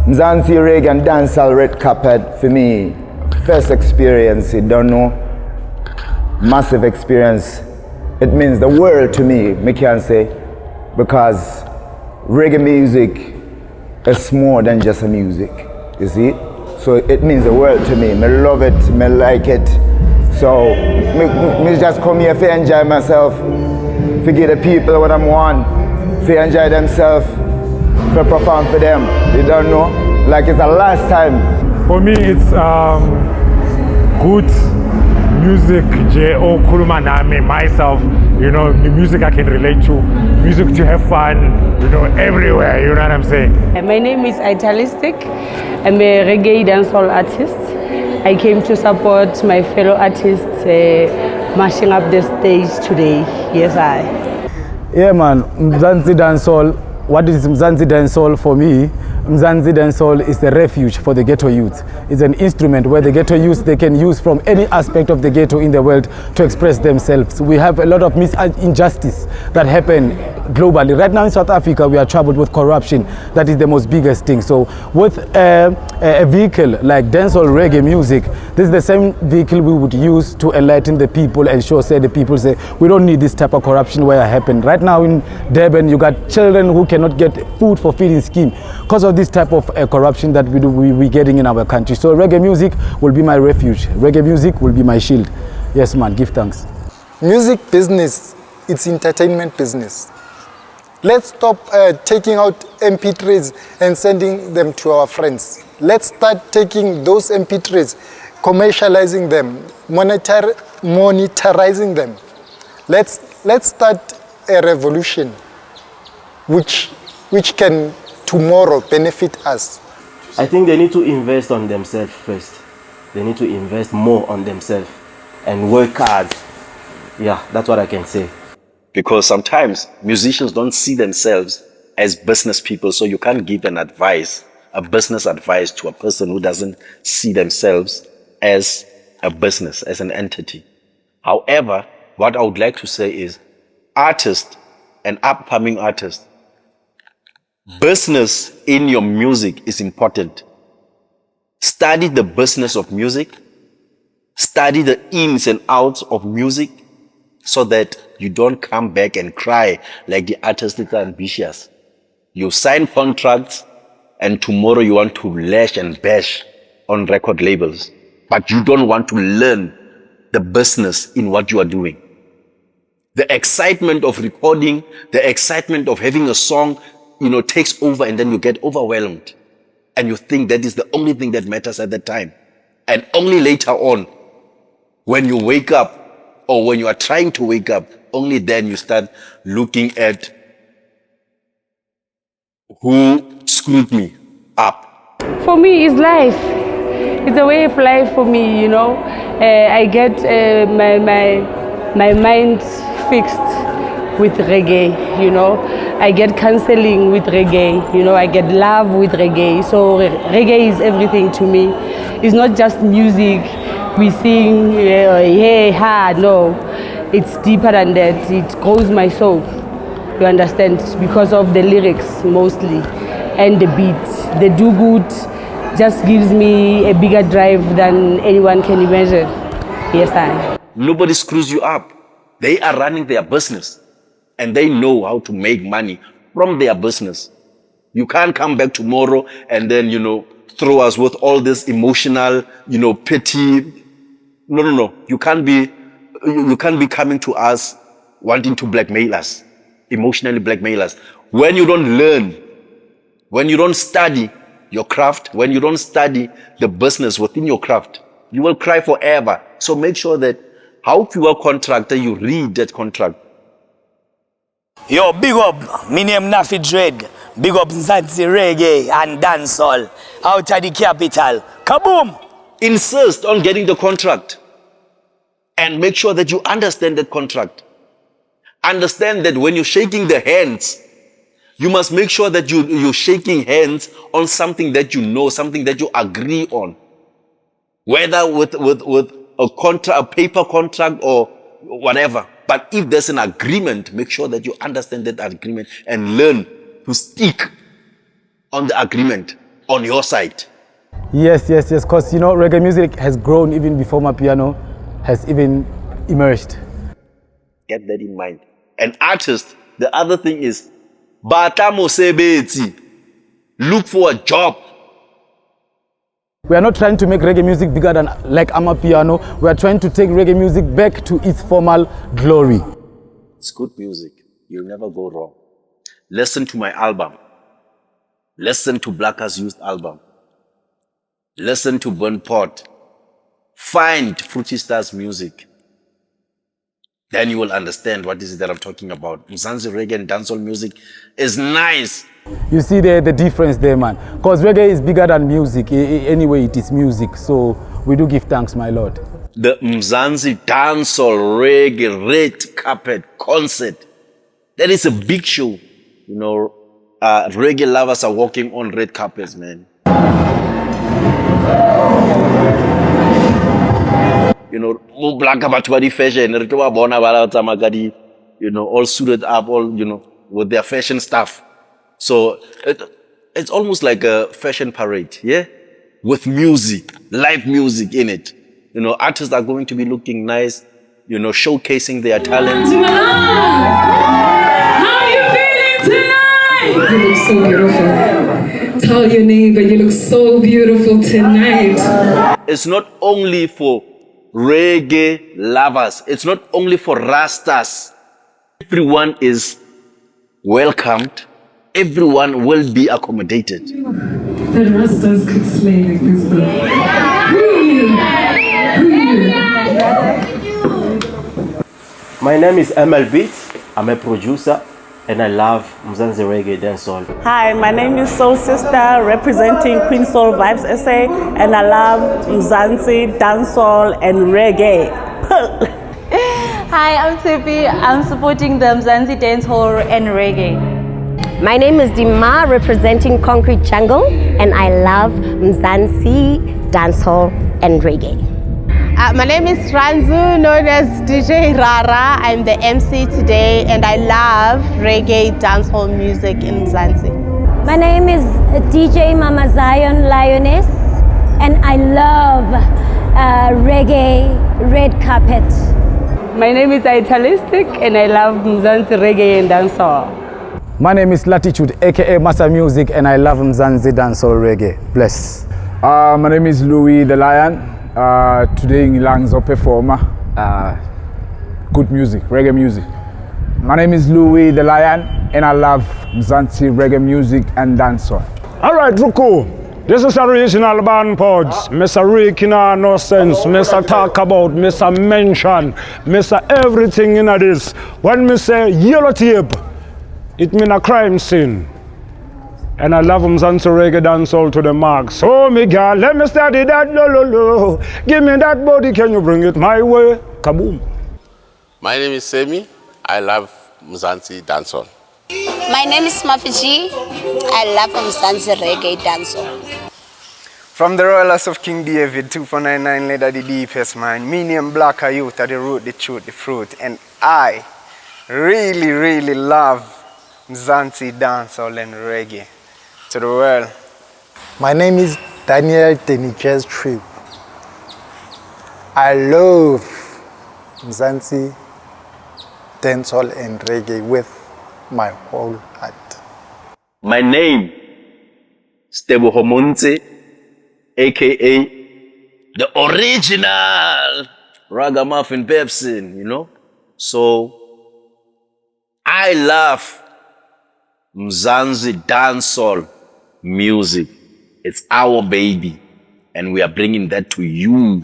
Mzansi Reggae and Dancehall Red Carpet for me. First experience. You don't know. Massive experience. It means the world to me, I can say, because reggae music is more than just a music, you see? So it means the world to me. I love it, I like it. So me just come here to enjoy myself, to give the people what I want, to enjoy themselves, to perform for them. You don't know? Like it's the last time. For me, it's good music je okhuluma nami myself, you know, the music I can relate to, music to have fun, you know, everywhere, you know what I'm saying? My name is Italistic. I'm a reggae dancehall artist. I came to support my fellow artists mashing up the stage today. Yes, I. Yeah, man, Mzansi Dancehall. What is Mzansi Dancehall for me? Mzansi Dancehall is a refuge for the ghetto youth. It's an instrument where the ghetto youth, they can use from any aspect of the ghetto in the world to express themselves. We have a lot of injustice that happen globally. Right now in South Africa, we are troubled with corruption. That is the most biggest thing. So with a vehicle like dancehall reggae music, this is the same vehicle we would use to enlighten the people and show, say, the people say, we don't need this type of corruption where it happened. Right now in Durban, you got children who cannot get food for feeding scheme because of this type of corruption that we're getting in our country. So reggae music will be my refuge. Reggae music will be my shield. Yes, man, give thanks. Music business, it's entertainment business. Let's stop taking out MP3s and sending them to our friends. Let's start taking those MP3s, commercializing them, monetizing them. Let's start a revolution which can tomorrow benefit us. I think they need to invest on themselves first. They need to invest more on themselves and work hard. Yeah, that's what I can say. Because sometimes musicians don't see themselves as business people, so you can't give an advice, a business advice to a person who doesn't see themselves as a business, as an entity. However, what I would like to say is, artists and upcoming artists, business in your music is important. Study the business of music, study the ins and outs of music, so that you don't come back and cry like the artists that are ambitious. You sign contracts and tomorrow you want to lash and bash on record labels, but you don't want to learn the business in what you are doing. The excitement of recording, the excitement of having a song, takes over, and then you get overwhelmed and you think that is the only thing that matters at that time. And only later on, when you wake up, or when you are trying to wake up, only then you start looking at who screwed me up. For me, it's life. It's a way of life for me, you know. I get my mind fixed with reggae, you know. I get counseling with reggae, you know. I get love with reggae. So reggae is everything to me. It's not just music. We sing, hey, ha, no. It's deeper than that. It grows my soul, you understand, because of the lyrics mostly and the beat. The do good just gives me a bigger drive than anyone can imagine. Yes, I. Nobody screws you up. They are running their business and they know how to make money from their business. You can't come back tomorrow and then, throw us with all this emotional, pity. No. You can't be coming to us wanting to blackmail us, emotionally blackmail us. When you don't learn, when you don't study your craft, when you don't study the business within your craft, you will cry forever. So make sure that how you are contractor, you read that contract. Yo, big up, my name Nafi Dread. Big up Mzansi Reggae and Dancehall out of the capital. Kaboom! Insist on getting the contract and make sure that you understand that contract. Understand that when you're shaking the hands, you must make sure that you're shaking hands on something that you know, something that you agree on. Whether with a paper contract or whatever. But if there's an agreement, make sure that you understand that agreement and learn to stick on the agreement on your side. Yes, because reggae music has grown even before my piano has even emerged. Get that in mind. An artist, the other thing is, bata mosebetsi. Look for a job. We are not trying to make reggae music bigger than like Amapiano. We are trying to take reggae music back to its formal glory. It's good music. You'll never go wrong. Listen to my album. Listen to Blacker's Youth album. Listen to Burn Pot. find Fruity Star's music. Then you will understand what is it that I'm talking about. Mzansi reggae and dancehall music is nice. You see the difference there, man. Because reggae is bigger than music. Anyway, it is music. So we do give thanks, my Lord. The Mzansi Dancehall Reggae Red Carpet Concert. That is a big show. You know, reggae lovers are walking on red carpets, man. You know, black about fashion, you know, all suited up, all, you know, with their fashion stuff. So it's almost like a fashion parade, yeah? With music, live music in it. You know, artists are going to be looking nice, you know, showcasing their talent. How are you feeling tonight? You look so beautiful. Tell your neighbor you look so beautiful tonight. It's not only for reggae lovers. It's not only for Rastas. Everyone is welcomed. Everyone will be accommodated. The Rastas could slay like this though. My name is ML Beats. I'm a producer and I love Mzansi Reggae Dancehall. Hi, my name is Soul Sister, representing Queen Soul Vibes SA, and I love Mzansi Dancehall and Reggae. Hi, I'm Tiffy. I'm supporting the Mzansi Dancehall and Reggae. My name is Dima, representing Concrete Jungle, and I love Mzansi Dancehall and Reggae. My name is Ranzu, known as DJ Rara. I'm the MC today and I love reggae dancehall music in Mzansi. My name is DJ Mama Zion Lioness, and I love reggae red carpet. My name is Italistic and I love Mzansi Reggae and Dancehall. My name is Latitude, aka Massa Music, and I love Mzansi Dancehall Reggae. Bless. My name is Louis the Lion. Today Ngilangzo performer. Good music, reggae music. My name is Louis the Lion and I love Mzansi reggae music and dancehall. Alright, Ruku. This is original band pods. Mr. Rikina no sense. Mr. talk about, Mr. mention, Mr. everything in this. When me say yellow tape, it mean a crime scene. And I love Mzansi reggae dancehall to the max. So me girl, let me study that lo lo lo. Give me that body, can you bring it my way? Kaboom. My name is Semi. I love Mzansi Dancehall. My name is Mafiji. I love Mzansi Reggae Dancehall. From the royal house of King David, 2499 led the deepest mind. Me name Blacker Youth are the root, the truth, the fruit. And I really, really love Mzansi Dancehall and Reggae. To the world. My name is Daniel Deniches Trip. I love Mzansi Dancehall and Reggae with my whole heart. My name, Stebo Homunze, aka the original Ragamuffin Pepsin, you know? So, I love Mzansi Dancehall music. It's our baby, and we are bringing that to you.